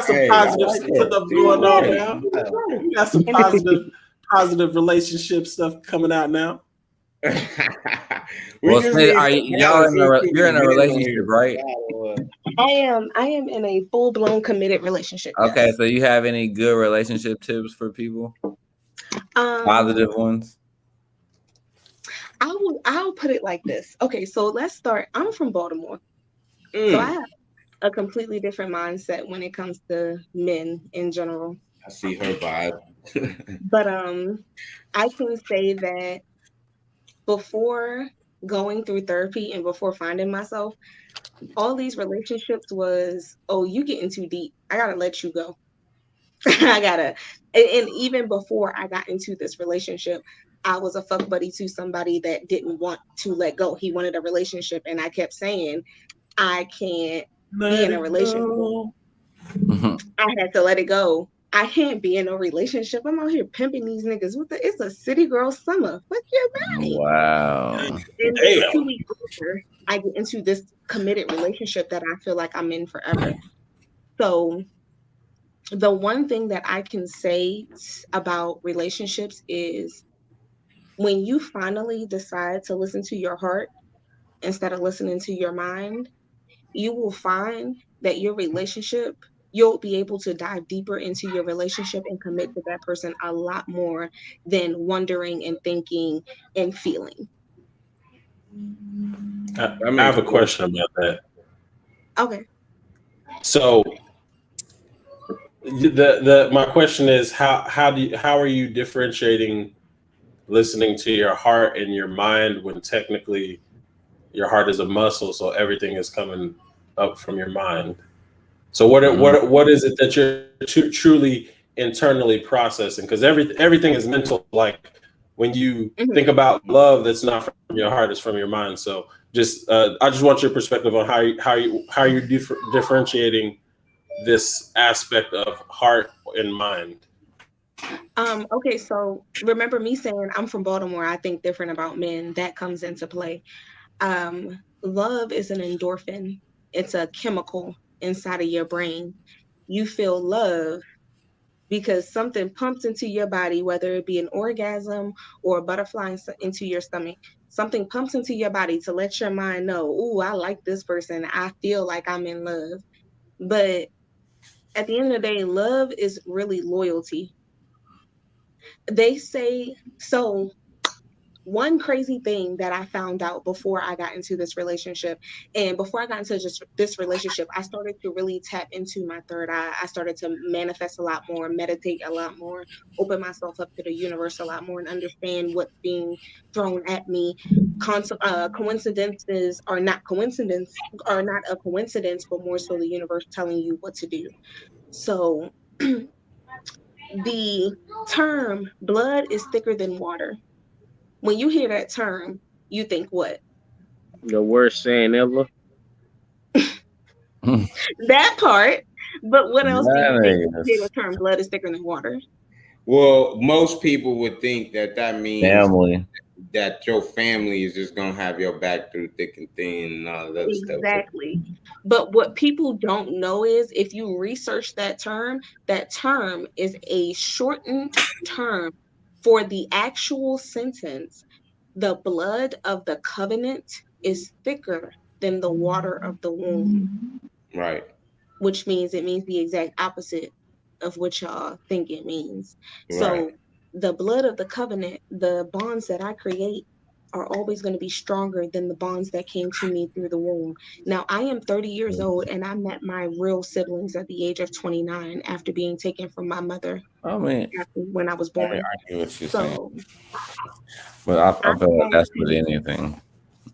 some positive stuff going on now. We got some positive relationship stuff coming out now. Well, you're in a relationship, right? I am in a full-blown committed relationship. Okay, so you have any good relationship tips for people? Positive ones? I'll put it like this. Okay, so let's start. I'm from Baltimore. So I have a completely different mindset when it comes to men in general. I see her vibe. But I can say that before going through therapy and before finding myself, all these relationships was, oh, you getting too deep. I gotta let you go. And even before I got into this relationship, I was a fuck buddy to somebody that didn't want to let go. He wanted a relationship, and I kept saying, I can't be in a relationship. I had to let it go. I can't be in a relationship. I'm out here pimping these niggas. It's a city girl summer. Fuck your body. Wow. And then 2 weeks later, I get into this committed relationship that I feel like I'm in forever. So the one thing that I can say about relationships is when you finally decide to listen to your heart instead of listening to your mind, you will find that your relationship, you'll be able to dive deeper into your relationship and commit to that person a lot more than wondering and thinking and feeling. I have a question about that. Okay. So my question is how are you differentiating listening to your heart and your mind when technically your heart is a muscle, so everything is coming up from your mind? So what is it that you're truly internally processing? Because everything is mental. Like when you think about love, that's not from your heart; it's from your mind. So I just want your perspective on how you're differentiating this aspect of heart and mind. Okay, so remember me saying I'm from Baltimore. I think different about men. That comes into play. Love is an endorphin. It's a chemical inside of your brain. You feel love because something pumps into your body, whether it be an orgasm or a butterfly into your stomach. Something pumps into your body to let your mind know, ooh, I like this person. I feel like I'm in love. But at the end of the day, love is really loyalty. They say, so one crazy thing that I found out before I got into this relationship, and before I got into just this relationship, I started to really tap into my third eye. I started to manifest a lot more, meditate a lot more, open myself up to the universe a lot more, and understand what's being thrown at me. Coincidences are not a coincidence, but more so the universe telling you what to do. So the term blood is thicker than water. When you hear that term, you think what? The worst saying ever. That part. But what else do you think when you hear the term blood is thicker than water? Well, most people would think that means family. that your family is just gonna have your back through thick and thin and all that other stuff. Exactly. But what people don't know is if you research that term is a shortened term for the actual sentence. The blood of the covenant is thicker than the water of the womb. Right. Which means it means the exact opposite of what y'all think it means. Right. So the blood of the covenant, the bonds that I create are always going to be stronger than the bonds that came to me through the womb. Now, I am 30 years old and I met my real siblings at the age of 29 after being taken from my mother. I mean, when I was born. I get what you're saying. But I feel like that's with anything.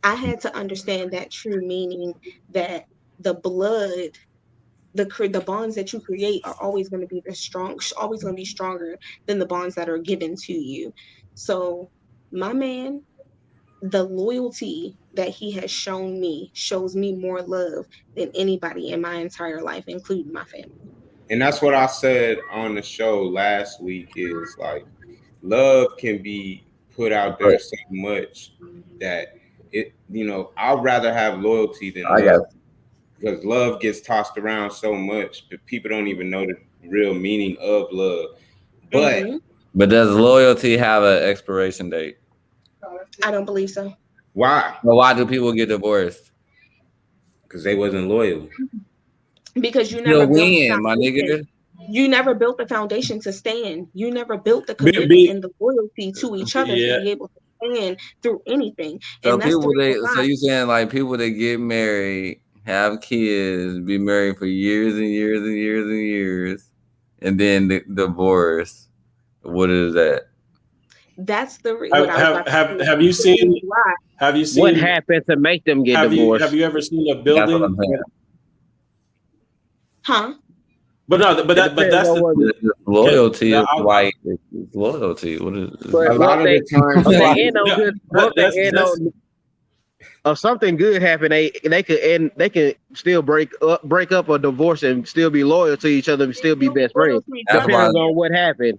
I had to understand that true meaning that the blood, the bonds that you create are always going to be always going to be stronger than the bonds that are given to you. So my man, the loyalty that he has shown me shows me more love than anybody in my entire life, including my family. And that's what I said on the show last week is like love can be put out there so much that it, I'd rather have loyalty than love. Because love gets tossed around so much, but people don't even know the real meaning of love. But does loyalty have an expiration date? I don't believe so. Why? Well, why do people get divorced? Because they wasn't loyal. Because you never You never built the foundation to stand. You never built the commitment and the loyalty to each other to be able to stand through anything. So so you saying like people that get married, have kids, be married for years and years and years and years, and then divorce. What is that? That's the have you seen what happened to make them get divorced? Have you ever seen a building? Huh? But that's the loyalty is like loyalty. What is a lot of the time? If something good happened, they could still break up or divorce and still be loyal to each other and still be best friends. Depends on what happened.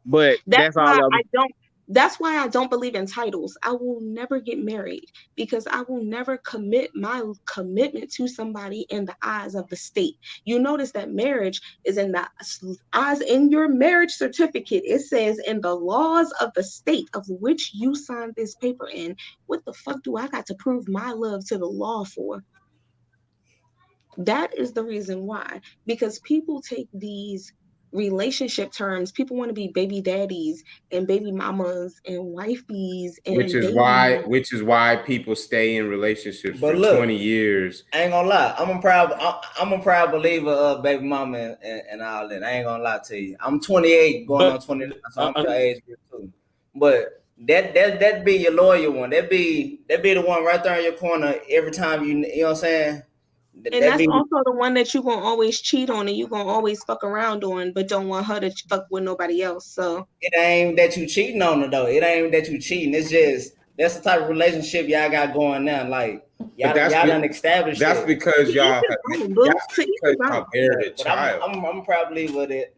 But that's all That's why I don't believe in titles. I will never get married because I will never commit my commitment to somebody in the eyes of the state. You notice that marriage is in the eyes in your marriage certificate. It says in the laws of the state of which you signed this paper in. What the fuck do I got to prove my love to the law for? That is the reason why. Because people take these relationship terms, people want to be baby daddies and baby mamas and wifeys, and which is why people stay in relationships for 20 years. I ain't gonna lie, I'm a proud believer of baby mama and all that. I ain't gonna lie to you. I'm 28 going on 29, so I'm your age group too. But that be your loyal one. That be the one right there in your corner every time you know what I'm saying. And that's also the one that you're going to always cheat on and you're going to always fuck around on, but don't want her to fuck with nobody else. So it ain't that you cheating on her, though. It ain't that you cheating. It's just, that's the type of relationship y'all got going now. Like, y'all done established that's because y'all bear the child. I'm probably with it.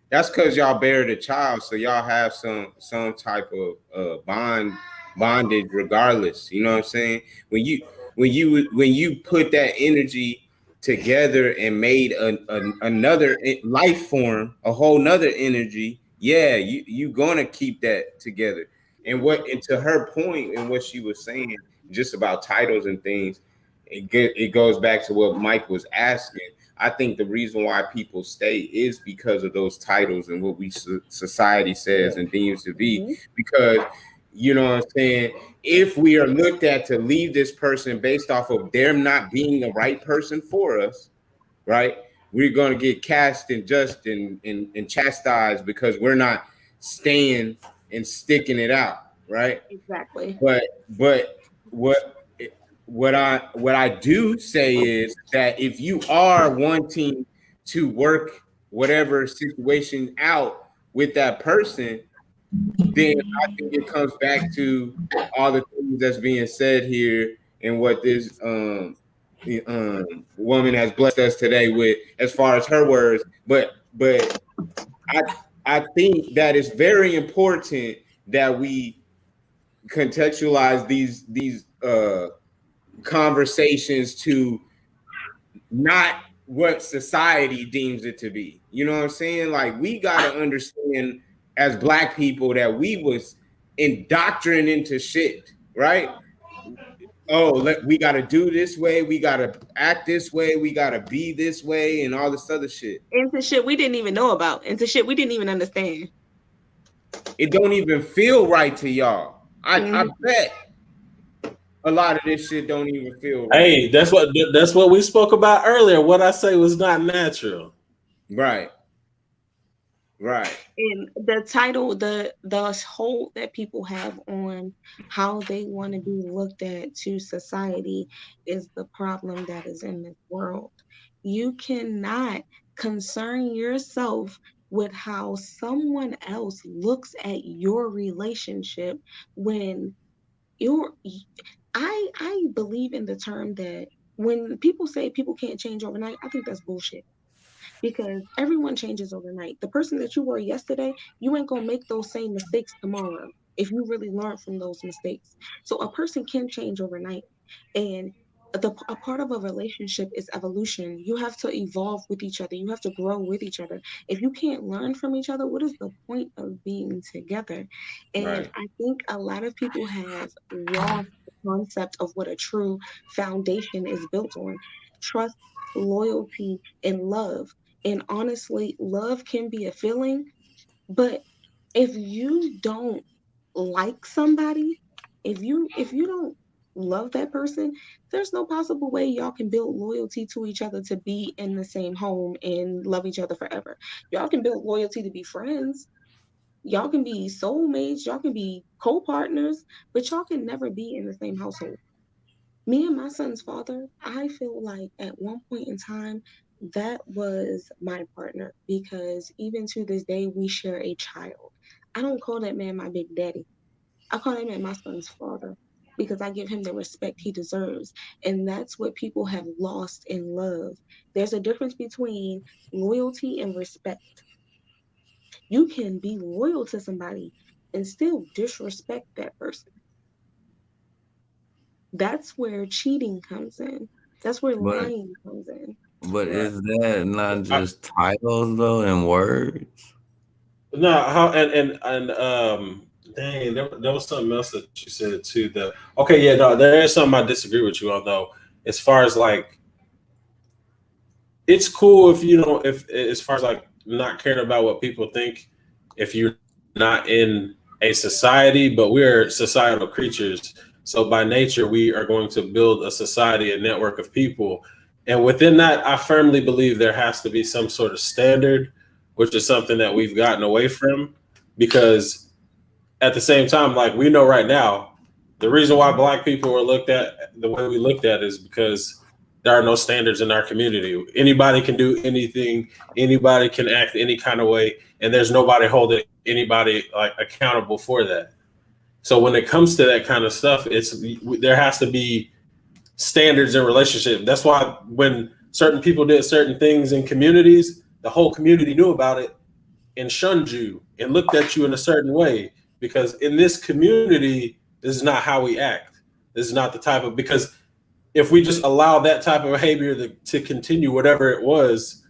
That's because y'all bear the child, so y'all have some type of bondage regardless. You know what I'm saying? When you put that energy together and made another life form, a whole nother energy, you gonna keep that together. And to her point and what she was saying, just about titles and things, it goes back to what Mike was asking. I think the reason why people stay is because of those titles and what society says and deems to be, because you know what I'm saying? If we are looked at to leave this person based off of them not being the right person for us, right? We're going to get cast and just and chastised because we're not staying and sticking it out, right? Exactly. But what I do say is that if you are wanting to work whatever situation out with that person, then I think it comes back to all the things that's being said here and what this woman has blessed us today with as far as her words. But I think that it's very important that we contextualize these conversations to not what society deems it to be. You know what I'm saying? Like, we gotta understand as Black people that we was indoctrinated into shit, right? Oh, we gotta do this way, we gotta act this way, we gotta be this way, and all this other shit. Into shit we didn't even know about, into shit we didn't even understand. It don't even feel right to y'all. I bet a lot of this shit don't even feel right. Hey, that's what we spoke about earlier. What I say was not natural. Right. And the title, the hold that people have on how they want to be looked at to society is the problem that is in this world. You cannot concern yourself with how someone else looks at your relationship when I believe in the term that when people say people can't change overnight, I think that's bullshit. Because everyone changes overnight. The person that you were yesterday, you ain't gonna make those same mistakes tomorrow if you really learn from those mistakes. So a person can change overnight. And a part of a relationship is evolution. You have to evolve with each other. You have to grow with each other. If you can't learn from each other, what is the point of being together? And I think a lot of people have lost the concept of what a true foundation is built on. Trust, loyalty, and love. And honestly, love can be a feeling, but if you don't like somebody, if you don't love that person, there's no possible way y'all can build loyalty to each other to be in the same home and love each other forever. Y'all can build loyalty to be friends. Y'all can be soulmates. Y'all can be co-partners, but y'all can never be in the same household. Me and my son's father, I feel like at one point in time, that was my partner, because even to this day, we share a child. I don't call that man my big daddy. I call that man my son's father, because I give him the respect he deserves. And that's what people have lost in love. There's a difference between loyalty and respect. You can be loyal to somebody and still disrespect that person. That's where cheating comes in. That's where lying comes in. But is that not just titles though and words? No, dang, there was something else that you said too. There is something I disagree with you on though. As far as like, it's cool if you don't, if as far as like not caring about what people think, if you're not in a society, but we're societal creatures. So by nature, we are going to build a society, a network of people. And within that, I firmly believe there has to be some sort of standard, which is something that we've gotten away from. Because at the same time, like we know right now, the reason why Black people are looked at the way we looked at is because there are no standards in our community. Anybody can do anything. Anybody can act any kind of way. And there's nobody holding anybody like accountable for that. So when it comes to that kind of stuff, there has to be standards in relationship. That's why when certain people did certain things in communities, the whole community knew about it and shunned you and looked at you in a certain way, because in this community, this is not how we act. This is not the type of, because if we just allow that type of behavior to continue, whatever it was,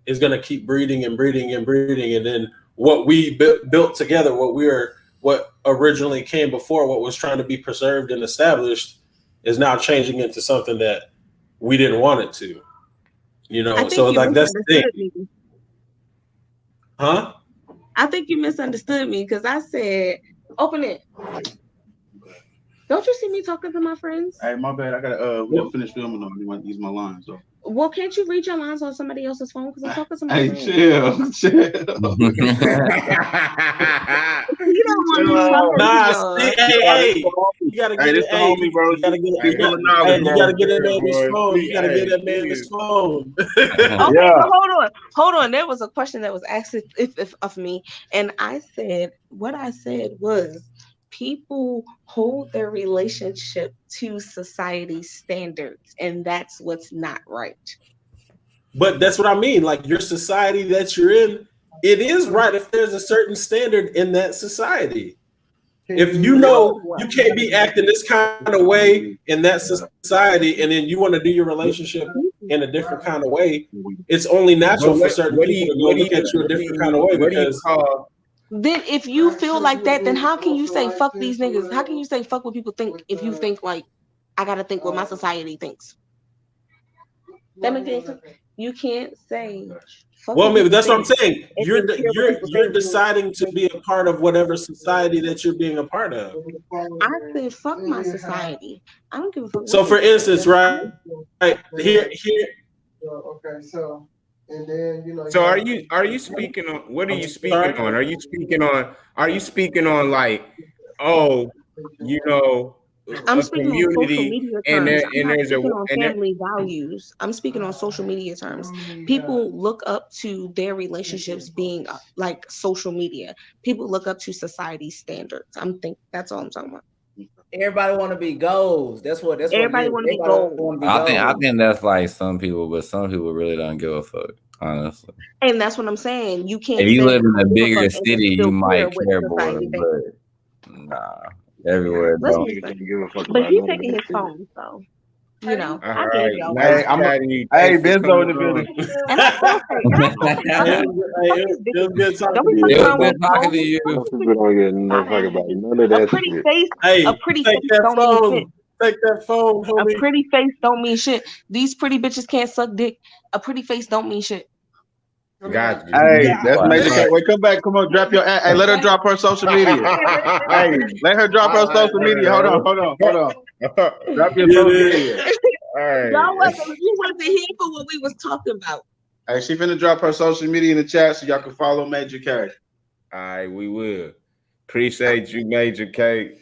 is going to keep breeding and breeding and breeding. And then what we built together, what originally came before, what was trying to be preserved and established, is now changing into something that we didn't want it to. You know, so like that's the thing. Huh? I think you misunderstood me, because I said, open it. Don't you see me talking to my friends? Hey, my bad. I gotta finish filming on. You want to use my line, so. Well, can't you read your lines on somebody else's phone? Because I'm talking to my friends. Chill. You don't want me to Nah, hey, you gotta get it. Hey, homie, bro. You gotta get that man his phone. You gotta get that man his phone. Okay, so hold on. There was a question that was asked of me, and I said, what I said was, people hold their relationship to society standards, and that's what's not right. But that's what I mean. Like, your society that you're in, it is right if there's a certain standard in that society. if you know you can't be acting this kind of way in that society, and then you want to do your relationship in a different kind of way, it's only natural for certain people to go look at you a different kind of way because. Then if you feel like that, then how can you say fuck these niggas? How can you say fuck what people think if you think like I gotta think what my society thinks? That makes sense. You can't say fuck. Well, maybe that's what I'm saying. You're deciding to be a part of whatever society that you're being a part of. I said fuck my society. I don't give a fuck. So for instance, right here. Okay, so. And then So are you speaking on what are you speaking on? Are you speaking on like I'm speaking on social media terms. and there's on family values. I'm speaking on social media terms. People look up to their relationships being like social media. People look up to society standards. That's all I'm talking about. Everybody want to be goals. That's everybody want to be goals. I think that's like some people, but some people really don't give a fuck, honestly. And that's what I'm saying. You can't. If you live in a bigger city, you might care more, but nah, everywhere don't. But he's taking his phone, so. You know, I gave y'all. Hey, Benzo in the building. And that's okay. It was good talking to you. None of that. A pretty face don't mean shit. Take that phone, homie. A pretty face don't mean shit. These pretty bitches can't suck dick. A pretty face don't mean shit. Got you. Hey, that's Major K. Wait, come back. Come on, drop your. Hey, let her drop her social media. Hey, let her drop her social media. Hold on. Drop your social media. Hey. You wasn't here for what we was talking about. Hey, she finna drop her social media in the chat so y'all can follow Major K. All right, we will. Appreciate you, Major K.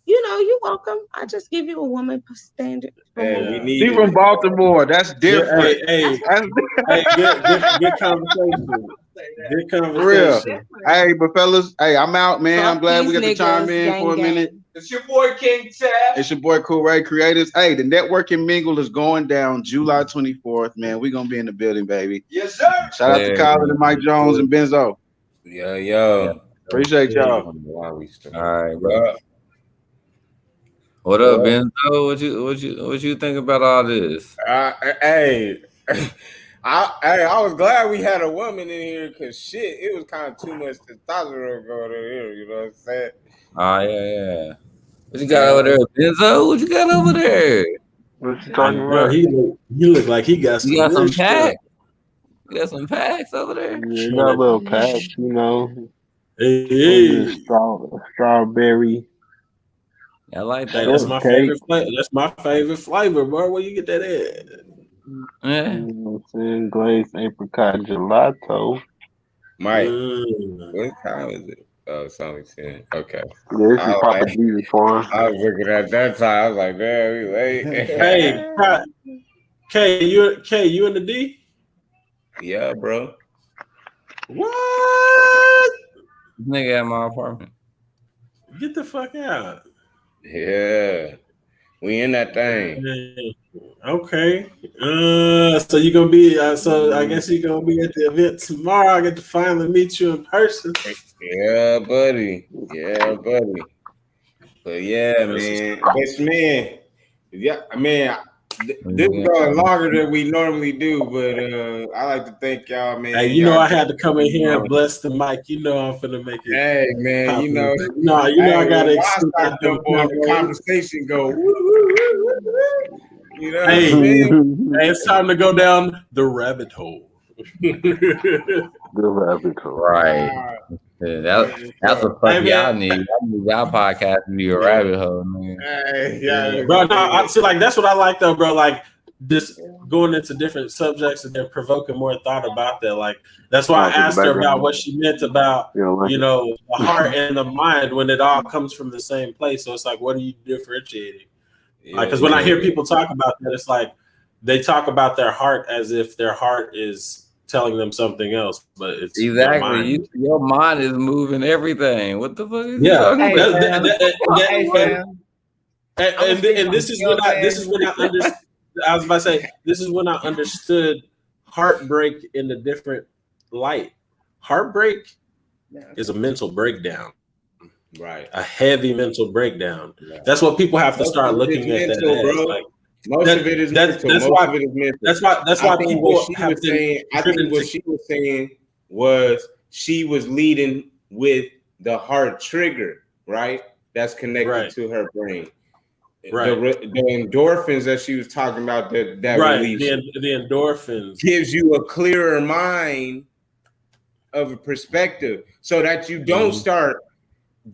You're welcome. I just give you a woman standard. She from Baltimore. That's different. Hey, good conversation. Good conversation. Real. Hey, but fellas, I'm out, man. I'm glad we got to chime in for a minute. It's your boy King Tab. It's your boy Cool Ray Creatorz. Hey, the networking mingle is going down July 24th, man. We're gonna be in the building, baby. Yes, sir. Shout out to Colin and Mike Jones and Benzo. Yo. Appreciate y'all. All right, bro. What up, Benzo? What you think about all this? Hey, I was glad we had a woman in here because shit, it was kind of too much testosterone going on here. You know what I'm saying? Oh yeah. What you got over there, Benzo? What you got over there? What you talking about? Bro, he look like he got some. You got some packs. You got some packs over there. Yeah, got little packs, Hey. Strawberry. I like that. Hey, that's my favorite flavor. That's my favorite flavor, bro. Where you get that at? Yeah. You know what I'm saying? Glazed apricot gelato. Mike, what time is it? Oh, it's only 10. Okay. Yeah, this is Papa Jesus for him. I was looking at that time. I was like, damn, we late. Hey, you in the D? Yeah, bro. What? This nigga at my apartment. Get the fuck out. Yeah. We in that thing. Okay. So you gonna be so I guess you're gonna be at the event tomorrow. I get to finally meet you in person. Yeah, buddy. But yeah, man. Best man. Yeah, man. This is going longer than we normally do, but I like to thank y'all, man. Hey, I had to come in here and bless the mic. I'm finna make it. Hey, man, I gotta start the conversation go. You know, hey, it's time to go down the rabbit hole. The rabbit hole, right? Yeah, that's what fuck y'all need. Y'all need y'all podcast to be a rabbit hole, man. Hey, bro. No, I see. Like that's what I like, though, bro. Like just going into different subjects and then provoking more thought about that. Like that's why I asked her about what she meant about the heart and the mind when it all comes from the same place. So it's like, what are you differentiating? Because when I hear people talk about that, it's like they talk about their heart as if their heart is telling them something else, but it's exactly your mind is moving everything. What the fuck is you talking about? And this is when I understood. I was about to say this is when I understood heartbreak in a different light. Heartbreak is a mental breakdown. Right. A heavy mental breakdown. Right. That's what people have to start looking at mental, that bro. as. Like, most of it is mental. Most of it is mental. That's why people have been saying. I think what she was saying was she was leading with the heart trigger, right? That's connected to her brain. Right. The endorphins that she was talking about that right. release. The endorphins gives you a clearer mind of a perspective, so that you don't start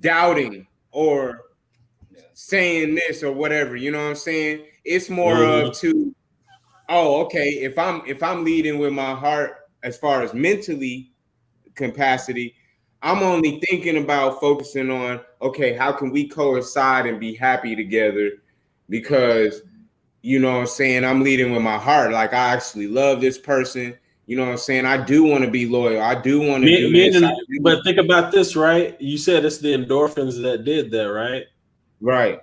doubting or saying this or whatever. You know what I'm saying? It's more of okay, if I'm leading with my heart as far as mentally capacity, I'm only thinking about focusing on, okay, how can we coincide and be happy together? Because, you know what I'm saying, I'm leading with my heart. Like, I actually love this person. You know what I'm saying? I do want to be loyal. I do want to do this. But think about this, right? You said it's the endorphins that did that, right? Right.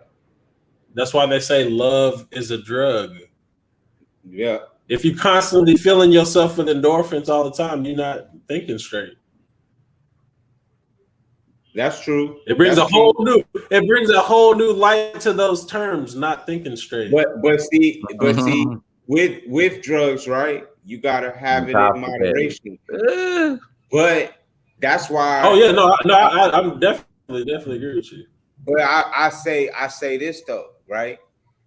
That's why they say love is a drug. Yeah. If you constantly filling yourself with endorphins all the time, you're not thinking straight. That's true. It brings It brings a whole new light to those terms. Not thinking straight. But see, with drugs, right? You gotta have it in moderation. But that's why. Oh yeah, I'm definitely agree with you. But I say this though, right?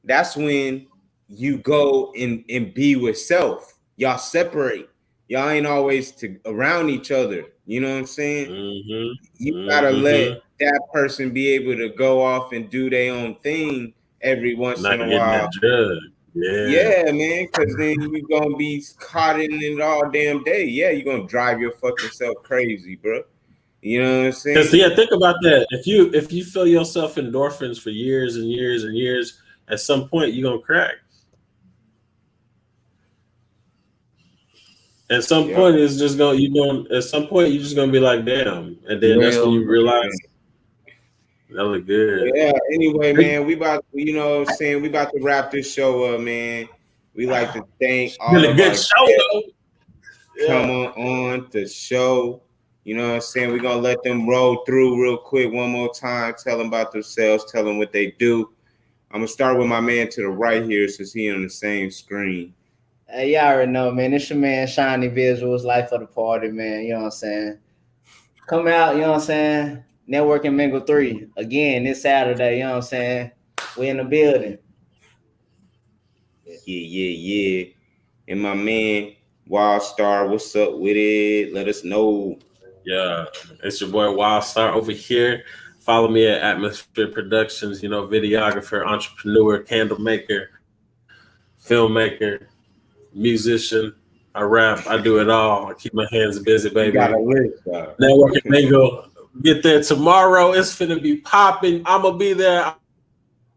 That's when you go and be with self. Y'all separate. Y'all ain't always around each other. You know what I'm saying? You gotta let that person be able to go off and do their own thing every once in a while. Yeah, man, because then you're gonna be caught in it all damn day. Yeah, you're gonna drive your fucking self crazy, bro. You know what I'm saying? Because think about that. If you fill yourself endorphins for years and years and years, at some point you're gonna crack. At some point it's just at some point you're just gonna be like, damn. And then that's when you realize that look good. Yeah, anyway, man, we about you know what I'm saying, we about to wrap this show up, man. We like to thank all of good show come on the show. You know what I'm saying? We're gonna let them roll through real quick one more time, tell them about themselves, tell them what they do. I'm gonna start with my man to the right here since he on the same screen. Hey, y'all already know, man. It's your man, Shiny Visuals, Life of the Party, man. You know what I'm saying? Come out, you know what I'm saying? Networking Mingle 3. Again, this Saturday, you know what I'm saying? We in the building. Yeah. And my man, Wild Star, what's up with it? Let us know. Yeah, it's your boy Wild Star over here. Follow me at Atmosphere Productions, videographer, entrepreneur, candle maker, filmmaker, musician. I rap, I do it all. I keep my hands busy, baby. You got a list, Networking Mingle. Get there tomorrow. It's finna be popping. I'm gonna be there.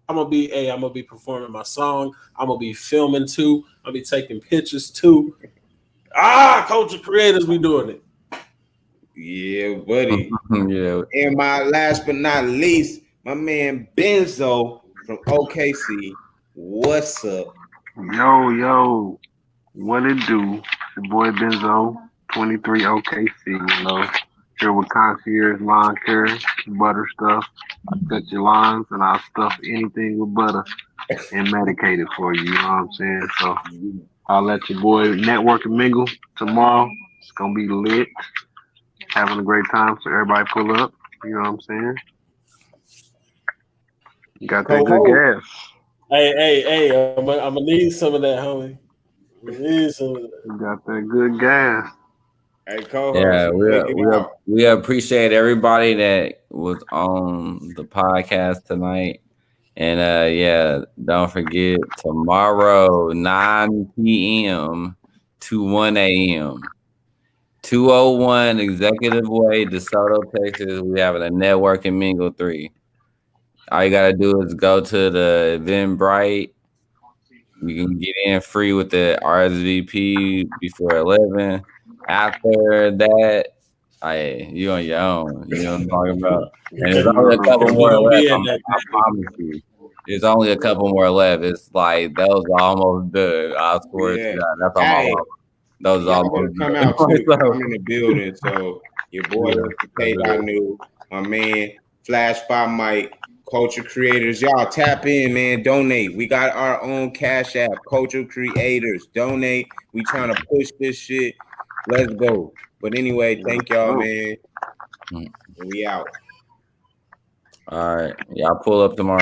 I'm gonna be performing my song. I'm gonna be filming too. I'll be taking pictures too. Culture Creators, we doing it. Yeah, buddy. Yeah. And my last but not least, my man Benzo from OKC. What's up? Yo, what it do? It's your boy Benzo, 23 OKC, here with concierge lawn care, butter stuff. I cut your lawns and I'll stuff anything with butter and medicate it for you, you know what I'm saying? So I'll let your boy network and mingle tomorrow. It's gonna be lit. Having a great time, so everybody pull up, you know what I'm saying? You got that good gas. Hey, I'm gonna need some of that, homie. Need some of that. You got that good gas. Hey, co-host. Yeah, we appreciate everybody that was on the podcast tonight. And don't forget tomorrow, 9 p.m. to 1 a.m. 201 Executive Way, DeSoto, Texas. We having a Networking Mingle 3. All you gotta do is go to the Eventbrite. You can get in free with the RSVP before 11. After that, you on your own. You know what I'm talking about? And there's only a couple more left. I promise you. There's only a couple more left. It's like those are almost done. I swear to God. That's all my mom. Those are almost come out too. I'm in the building. So your boy Kate, I knew, my man Flash by Mike, Culture Creators. Y'all tap in, man. Donate. We got our own Cash App, Culture Creators. Donate. We trying to push this shit. Let's go. But anyway, thank y'all, man. And we out. All right. Y'all pull up tomorrow.